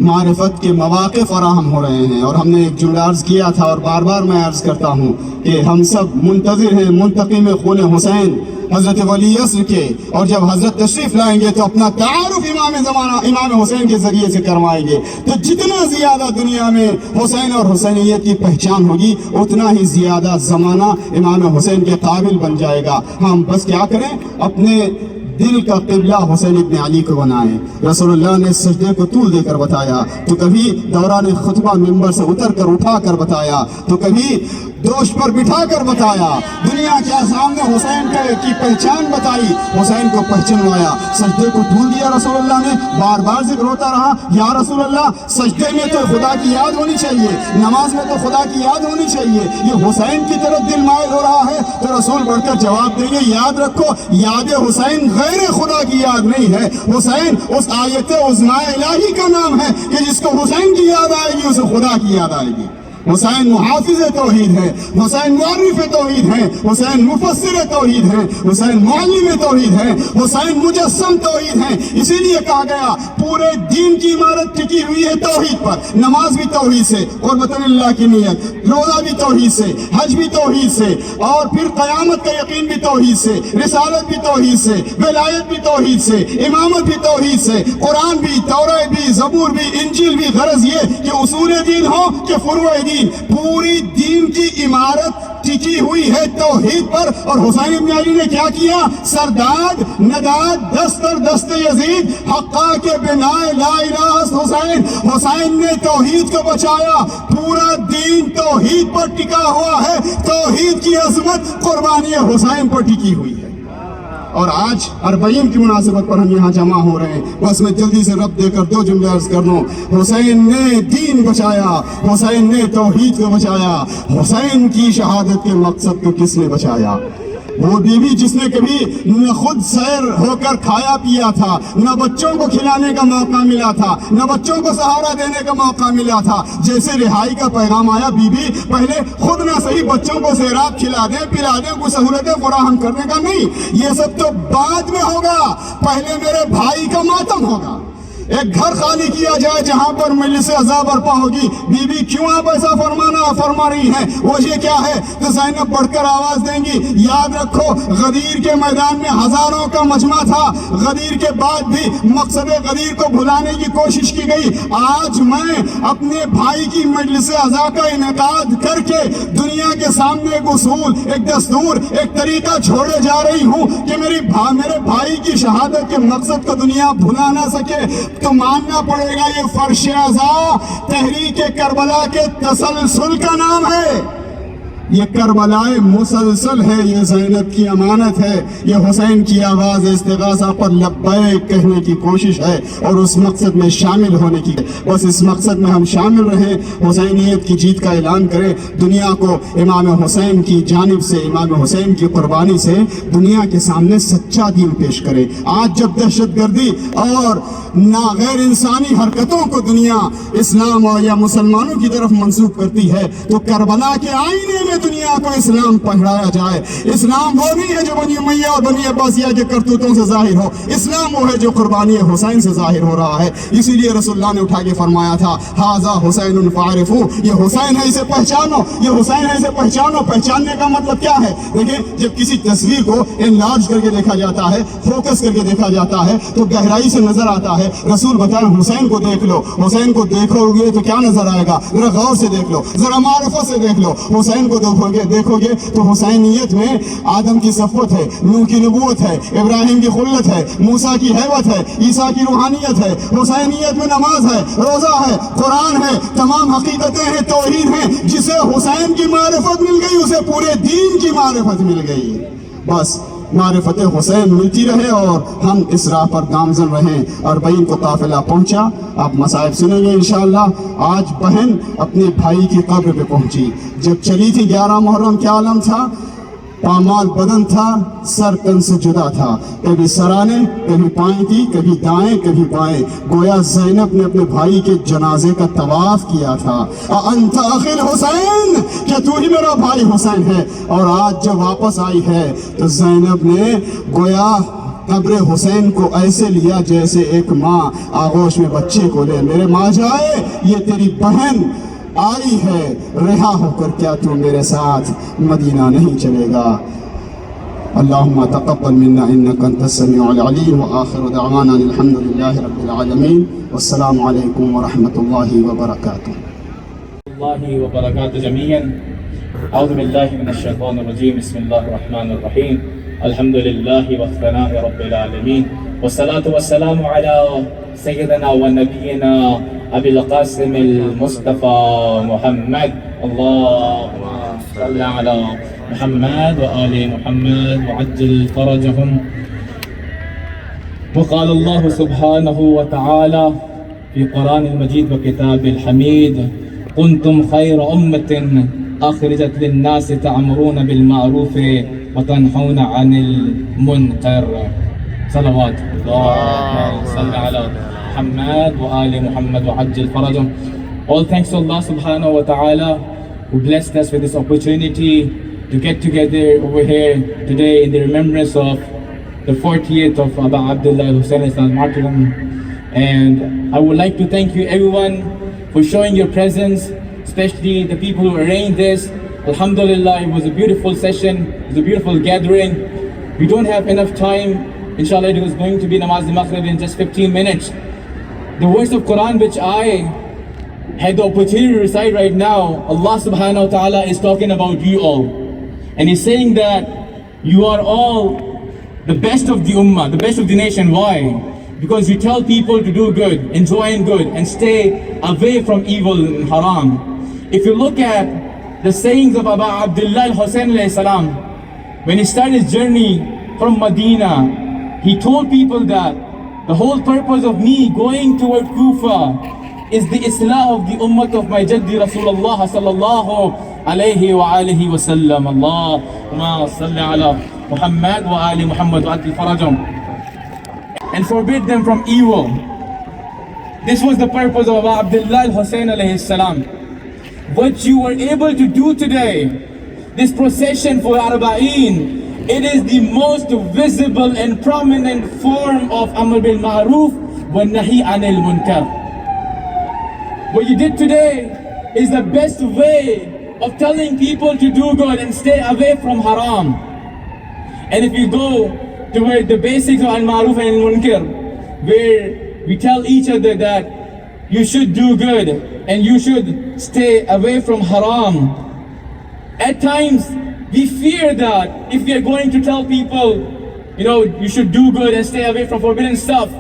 معرفت کے مواقع فراہم ہو رہے ہیں. اور ہم نے ایک جملہ عرض کیا تھا اور بار بار میں عرض کرتا ہوں کہ ہم سب منتظر ہیں منتقم خون حسین حضرت ولی عصر کے، اور جب حضرت تشریف لائیں گے تو اپنا تعارف امام حسین کے ذریعے سے کروائیں گے. تو جتنا زیادہ دنیا میں حسین اور حسینیت کی پہچان ہوگی اتنا ہی زیادہ زمانہ امام حسین کے قابل بن جائے گا. ہم بس کیا کریں، اپنے دل کا قبلہ حسین ابن علی کو بنائیں. رسول اللہ نے سجدے کو طول دے کر بتایا، تو کبھی دوران خطبہ ممبر سے اتر کر اٹھا کر بتایا، تو کبھی دوش پر بٹھا کر بتایا. دنیا کے سامنے حسین کی پہچان بتائی، حسین کو پہچانوایا. سجدے کو طول دیا رسول اللہ نے، بار بار ذکر ہوتا رہا یا رسول اللہ سجدے میں تو خدا کی یاد ہونی چاہیے، نماز میں تو خدا کی یاد ہونی چاہیے. یہ حسین کی طرف دل مائل ہو رہا ہے تو رسول بڑھ کر جواب دیں گے، یاد رکھو یاد حسین غیر خدا کی یاد نہیں ہے. حسین اس آیت عظمیٰ الہی کا نام ہے کہ جس کو حسین کی یاد آئے گی اسے خدا کی یاد آئے گی. حسین محافظ توحید ہے، حسین معرف توحید ہے، حسین مفسر توحید ہے، حسین معلم توحید ہے، حسین مجسم توحید ہے۔ اسی لیے کہا گیا پورے دین کی عمارت ٹکی ہوئی ہے توحید پر۔ نماز بھی توحید سے، قربت اللہ کی نیت، روزہ بھی توحید سے، حج بھی توحید سے، اور پھر قیامت کا یقین بھی توحید سے، رسالت بھی توحید سے، ولایت بھی توحید سے، امامت بھی توحید سے، قرآن بھی، تورات بھی، زبور بھی، انجیل بھی۔ غرض یہ کہ اصول دین ہو کہ فروع دین، پوری دین کی عمارت ٹکی ہوئی ہے توحید پر۔ اور حسین ابن علی نے کیا کیا؟ سرداد نداد دستر دست یزید حقا کے بنائے لا الہ حسین۔ حسین نے توحید کو بچایا، پورا دین توحید پر ٹکا ہوا ہے، توحید کی عظمت قربانی حسین پر ٹکی ہوئی ہے۔ اور آج اربعین کی مناسبت پر ہم یہاں جمع ہو رہے ہیں۔ بس میں جلدی سے رب دے کر دو جملے عرض کر دوں۔ حسین نے دین بچایا، حسین نے توحید کو بچایا۔ حسین کی شہادت کے مقصد کو کس نے بچایا؟ وہ بیوی جس نے کبھی نہ خود سیر ہو کر کھایا پیا تھا، نہ بچوں کو کھلانے کا موقع ملا تھا، نہ بچوں کو سہارا دینے کا موقع ملا تھا۔ جیسے رہائی کا پیغام آیا، بیوی پہلے خود نہ صحیح بچوں کو سیراب کھلا دیں، پلا دیں، کوئی سہولتیں فراہم کرنے کا نہیں، یہ سب تو بعد میں ہوگا، پہلے میرے بھائی کا ماتم ہوگا۔ ایک گھر خالی کیا جائے جہاں پر مجلس عزا برپا ہوگی، بی بی کیوں آپ ایسا فرما رہی ہیں؟ وجہ کیا ہے؟ تو زینب بڑھ کر آواز دیں گی، یاد رکھو غدیر کے میدان میں ہزاروں کا مجمع تھا، غدیر کے بعد بھی مقصد غدیر کو بھلانے کی کوشش کی گئی۔ آج میں اپنے بھائی کی مجلس عزا کا انعقاد کر کے دنیا کے سامنے ایک اصول، ایک دستور، ایک طریقہ چھوڑے جا رہی ہوں کہ میرے بھائی کی شہادت کے مقصد کو دنیا بھلا نہ سکے۔ تو ماننا پڑے گا یہ فرش عزا تحریک کربلا کے تسلسل کا نام ہے، یہ کربلائے مسلسل ہے، یہ زینب کی امانت ہے، یہ حسین کی آواز استغاثہ پر لبیک کہنے کی کوشش ہے اور اس مقصد میں شامل ہونے کی۔ بس اس مقصد میں ہم شامل رہیں، حسینیت کی جیت کا اعلان کریں، دنیا کو امام حسین کی جانب سے، امام حسین کی قربانی سے دنیا کے سامنے سچا دین پیش کریں۔ آج جب دہشت گردی اور غیر انسانی حرکتوں کو دنیا اسلام اور یا مسلمانوں کی طرف منسوب کرتی ہے، تو کربلا کے آئینے میں دنیا کو اسلام پہنایا جائے۔ اسلام وہ نہیں ہے جو بنی امیہ اور بنی عباسیہ کے کرتوتوں سے ظاہر ہو، اسلام وہ ہے جو قربانی حسین سے ظاہر ہو رہا ہے۔ اسی لیے رسول اللہ نے اٹھا کے فرمایا تھا، ھذا حسین فاعرفوا، یہ حسین ہے اسے پہچانو، یہ حسین ہے اسے پہچانو۔ پہچاننے کا مطلب کیا ہے؟ دیکھیں جب کسی تصویر کو انلارج کر کے دیکھا جاتا ہے، فوکس کر کے دیکھا جاتا ہے تو گہرائی سے نظر آتا ہے۔ رسول بتائیں حسین کو دیکھ لو، حسین کو دیکھو گے تو کیا نظر آئے گا؟ ذرا غور سے دیکھ لو، ذرا معرفت سے دیکھ لو۔ حسین کو دیکھو گے تو حسینیت میں آدم کی صفوت ہے، نوح کی نبوت ہے، ابراہیم کی خلت ہے، موسیٰ کی حیوت ہے، عیسیٰ کی روحانیت ہے۔ حسینیت میں نماز ہے، روزہ ہے، قرآن ہے، تمام حقیقتیں ہیں، توحید ہیں۔ جسے حسین کی معرفت مل گئی اسے پورے دین کی معرفت مل گئی۔ بس معرفت حسین ملتی رہے اور ہم اس راہ پر گامزن رہیں۔ اربعین کو قافلہ پہنچا، آپ مصائب سنیں گے انشاءاللہ۔ آج بہن اپنے بھائی کی قبر پہ پہنچی، جب چلی تھی 11 محرم کیا عالم تھا؟ پامال بدن تھا، سر تن سے جدا تھا، کبھی سرانے، کبھی پائیں تھی، کبھی دائیں، کبھی بائیں، گویا زینب نے اپنے بھائی کے جنازے کا طواف کیا تھا۔ انت اخی الحسین، کیا تو ہی میرا بھائی حسین ہے؟ اور آج جب واپس آئی ہے تو زینب نے گویا قبر حسین کو ایسے لیا جیسے ایک ماں آغوش میں بچے کو لے۔ میرے ماں جائے، یہ تیری بہن آئی ہے، رہا ہو کر کیا تو میرے ساتھ مدینہ نہیں چلے گا؟ اللہم تقبل منا انکا انت السمیع العلیم، وآخر دعوانا الحمد للہ رب العالمین، والسلام علیکم ورحمۃ اللہ وبرکاتہ۔ اللہ وبرکاتہ جميعا۔ اعوذ باللہ من الشیطان الرجیم، بسم اللہ الرحمن الرحیم، الحمد للہ والثناء رب العالمین، والصلاة والسلام علی سیدنا و نبینا ابی القاسم المصطفى محمد، اللهم صل على محمد وآل محمد وعجل فرجهم۔ وقال الله سبحانه وتعالى في قرآن المجيد وكتاب الحميد، كنتم خير أمة أخرجت للناس تأمرون بالمعروف وتنهون عن المنكر۔ صلوات الله صل على محمد وآل محمد وعجل فرجهم۔ All thanks to Allah subhanahu wa ta'ala who blessed us with this opportunity to get together over here today in the remembrance of the 40th of Aba Abdullah Hussain Islam martyrdom. And I would like to thank you everyone for showing your presence, especially the people who arranged this. Alhamdulillah, it was a beautiful session, it was a beautiful gathering. We don't have enough time. Inshallah, it was going to be Namaz al-Maghrib in just 15 minutes. The verse of Quran which I had the opportunity to recite right now, Allah subhanahu wa ta'ala is talking about you all. And He's saying that you are all the best of the ummah, the best of the nation. Why? Because you tell people to do good, enjoy good, and stay away from evil and haram. If you look at the sayings of Aba Abdullah al-Hussain alayhi salam, when he started his journey from Medina, he told people that the whole purpose of me going toward Kufa is the Islah of the ummah of my Jaddi Rasulullah sallallahu alayhi wa alihi wa sallam. Allahumma salli ala Muhammad wa ali Muhammad wa ati farajam. And forbid them from evil. This was the purpose of Aba Abdullah al-Hussain alayhi salam. What you were able to do today, this procession for Arba'een, it is the most visible and prominent form of Amr bil Ma'ruf wa Nahi anil Munkar. What you did today is the best way of telling people to do good and stay away from haram. And if you go toward the basics of al-Ma'ruf and al-Munkar, where we tell each other that you should do good and you should stay away from haram, at times we fear that if we are going to tell people, you should do good and stay away from forbidden stuff,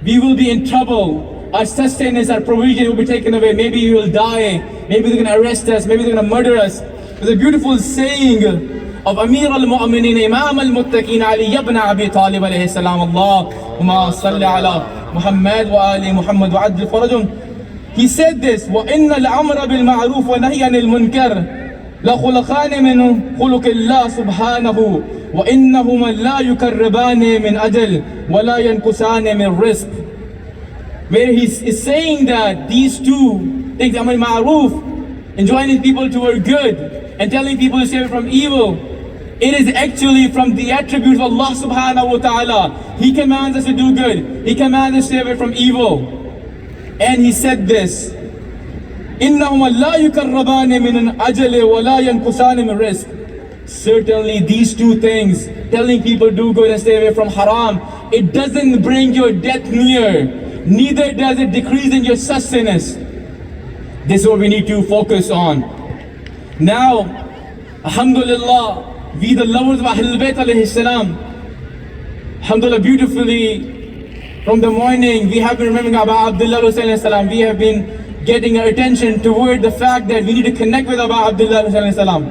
we will be in trouble. Our sustenance, our provision will be taken away. Maybe we will die. Maybe they're going to arrest us. Maybe they're going to murder us. There's a beautiful saying of Amir al-Mu'minin, Imam al-Muttaqin, Ali ibn Abi Talib alayhi salam. Allahumma salli ala Muhammad wa ali Muhammad wa adl farajum. He said this, وَإِنَّ الْأَمْرَ بِالْمَعْرُوفِ وَنَهْيَ عَنِ الْمُنْكَرِ لَخُلُقَانِ مِنْ خُلُقِ اللَّهِ سُبْحَانَهُ وَإِنَّهُمَا لَا يُكَرِّبَانِ مِنْ أَجَلٍ وَلَا يَنْقُصَانِ مِنْ رِزْقٍ. Where he's saying that these two things, Amr Ma'ruf, enjoining people toward good and telling people to stay away from evil, it is actually from the attributes of Allah subhanahu wa ta'ala. He commands us to do good. He commands us to stay away from evil. And he said this, إِنَّهُمَا لَا يُكَرَّبَانِ مِنْ أَجَلِ وَلَا يَنْقُصَانِ مِنْ رِزْقٍ. Certainly these two things, telling people to do good and stay away from haram, it doesn't bring your death near. Neither does it decrease in your sustenance. This is what we need to focus on. Now, alhamdulillah, we the lovers of Ahlul Bayt alayhi salam, alhamdulillah, beautifully, from the morning we have been remembering Aba Abdullah Hussain alayhi salam. We have been getting our attention toward the fact that we need to connect with Aba Abdullah Hussain alayhi salam.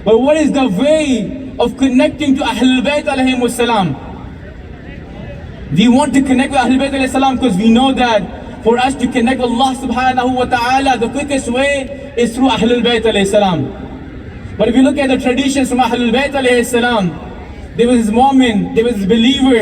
But what is the way of connecting to Ahlul Bayt alayhi salam? We want to connect with Ahlul Bayt alayhi salam because we know that for us to connect with Allah subhanahu wa ta'ala, the quickest way is through Ahlul Bayt alayhi salam. But if you look at the traditions from Ahlul Bayt alayhi salam, there was this mu'min, there was this believer.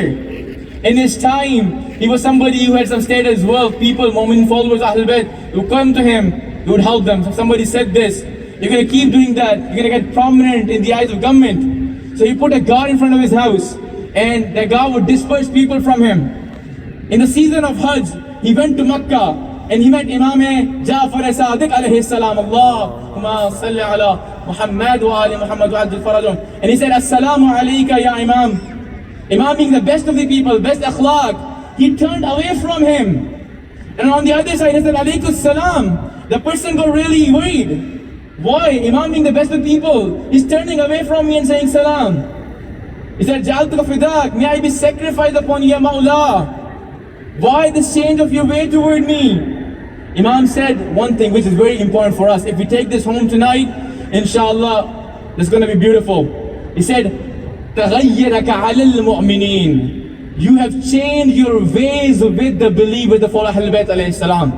In his time, he was somebody who had some status, wealth, people, mu'min followers, Ahlul Bayt, who come to him, he would help them. So somebody said this, you're going to keep doing that, you're going to get prominent in the eyes of government. So he put a guard in front of his house, and the guard would disperse people from him. In the season of Hajj, he went to Makkah, and he met Imam Ja'far Sadiq alayhi salam. Allahumma salli ala Muhammad wa ali Muhammad wa adil farajum. And he said, Assalamu alayka ya Imam. Imam being the best of the people, best akhlaq. He turned away from him. And on the other side, he said, Alaykus salam. The person got really worried. Why? Imam being the best of people, he's turning away from me and saying salam. He said, Ja'altuka fidak, may I be sacrificed upon you, ya Mawla. Why this change of your way toward me? Imam said one thing which is very important for us. If we take this home tonight, inshallah, it's going to be beautiful. He said, تَغَيَّرَكَ عَلَى الْمُؤْمِنِينَ. You have changed your ways with the believers, the follow Ahlul Bayt alayhi salam.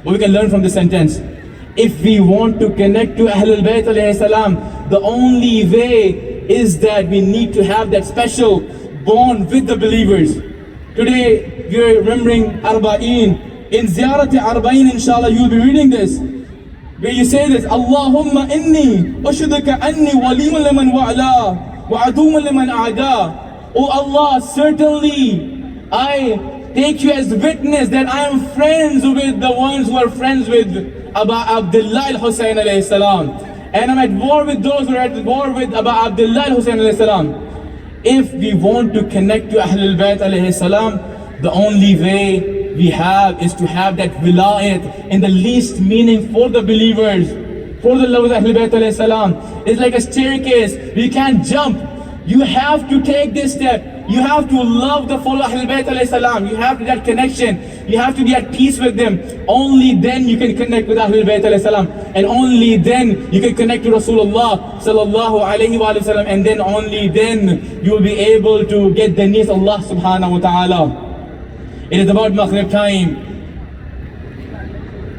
What we can learn from this sentence, if we want to connect to Ahlul Bayt alayhi salam, the only way is that we need to have that special bond with the believers. Today we are remembering Arba'een, in Ziyarat Arba'in, inshallah, you'll be reading this, where you say this, Allahumma inni ushiduka anni walimun liman wa'ala wa adumun liman a'da. Oh Allah, certainly I take you as witness that I am friends with the ones who are friends with Aba Abdullah al-Husayn alayhi salam. And I'm at war with those who are at war with Aba Abdullah al-Husayn alayhi salam. If we want to connect to Ahlul Bayt alayhi salam, the only way we have is to have that wilayat in the least meaning for the believers, for the lovers of Ahlul Bayt alayhi salam. It's like a staircase. We can't jump. You have to take this step. You have to love the follower of Ahlul Bayt alayhi salam. You have to that connection. You have to be at peace with them. Only then you can connect with Ahlul Bayt alayhi salam. And only then you can connect to Rasulullah sallallahu alayhi wa sallam. And then only then you will be able to get the needs of Allah subhanahu wa ta'ala. It is about Maghrib time.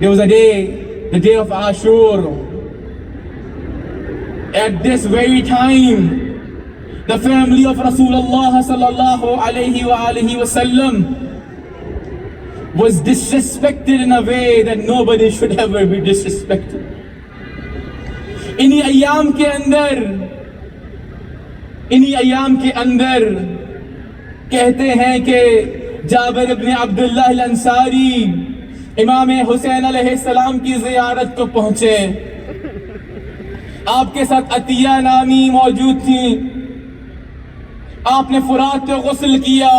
There was a day, the day of Ashur. At this very time, the family of Rasulullah sallallahu alayhi wa sallam was disrespected in a way that nobody should ever be disrespected. انہی ایام کے اندر کہتے ہیں کہ جابر ابن عبداللہ الانصاری امام حسین علیہ السلام کی زیارت کو پہنچے. آپ کے ساتھ عطیہ نامی موجود تھی. آپ نے فرات پہ غسل کیا.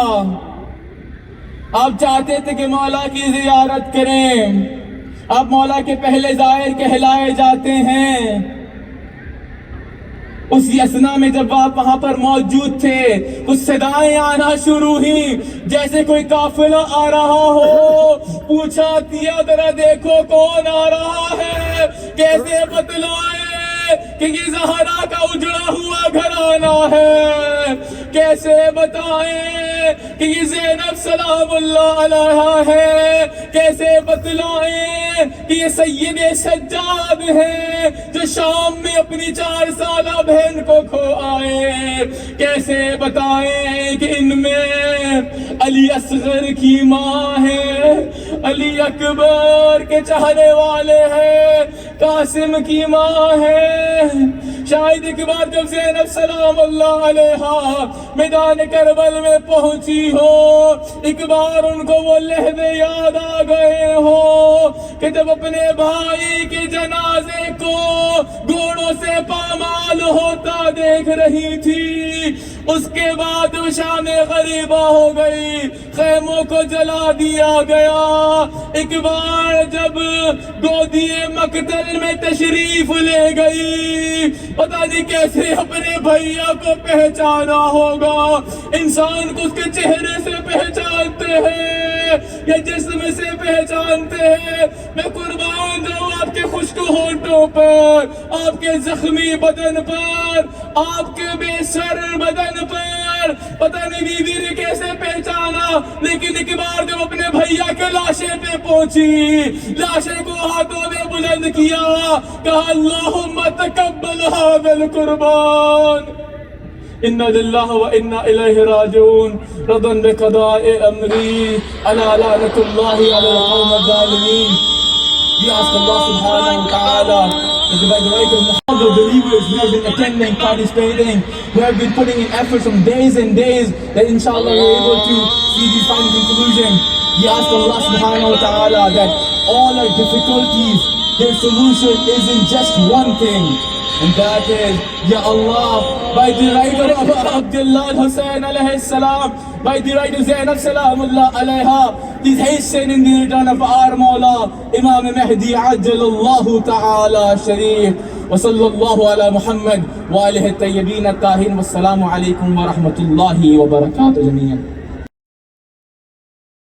آپ چاہتے تھے کہ مولا کی زیارت کریں. آپ مولا کے پہلے زائر کہلائے جاتے ہیں. اسی اسنا میں جب آپ وہاں پر موجود تھے کچھ صدائیں آنا شروع ہوئی جیسے کوئی قافلہ آ رہا ہو. پوچھا عطیہ ذرا دیکھو کون آ رہا ہے. کیسے بتلائیں کہ یہ زہرا کا اجڑا ہوا گھرانہ ہے. کیسے بتائیں کہ یہ زینب سلام اللہ علیہا ہے. کیسے بتلائیں کہ یہ سید سجاد ہیں جو شام میں اپنی 4 سالہ بہن کو کھو آئے. کیسے بتائیں کہ ان میں علی اصغر کی ماں ہے, علی اکبر کے چاہنے والے ہیں, قاسم کی ماں ہے. شاید ایک بار جب زینب سلام اللہ علیہا میدان کربل میں پہنچی ہو, ایک بار ان کو وہ لہجے یاد آ گئے ہو کہ جب اپنے بھائی کے جنازے کو گھوڑوں سے پامال ہوتا دیکھ رہی تھی. اس کے بعد شام غریبہ ہو گئی, خیموں کو جلا دیا گیا. ایک بار جب گودی مقتل میں تشریف لے گئی, پتہ نہیں کیسے اپنے بھائیا کو پہچانا ہوگا. انسان کو اس کے چہرے سے پہچانتے ہیں یا جسم سے پہچانتے ہیں. میں قربان جاؤں آپ کے خشک ہونٹوں پر, آپ کے زخمی بدن پر, آپ کے بے سر بدن پر. پتہ نہیں بیوی نے کیسے پہچانا, لیکن ایک بار جب اپنے بھائیا کے لاشے پہ پہنچی, لاشے کو ہاتھوں میں بلند کیا, کہا اللہم تقبل هذا القربان. انا للہ و انا الیہ راجعون. رضا بقضاء امری الا لعنۃ اللہ علی القوم الظالمین. We ask Allah subhanahu wa ta'ala that by the right of all the believers who have been attending, participating, who have been putting in efforts from days and days, that inshallah we're able to see these final conclusion. We ask Allah subhanahu wa ta'ala that all our difficulties, their solution is in just one thing, and that is, Ya Allah, by the right of Abdullah al-Husayn alayhi salam, by the right of Zainab salamullah alayha, please hasten in the return of our Mawla, Imam Mahdi Ajjalallahu Ta'ala Sharif. Wa sallallahu ala Muhammad wa alihi at-tayyibin at-tahirin. Wassalamu alaikum wa rahmatullahi wa barakatuh jami'an.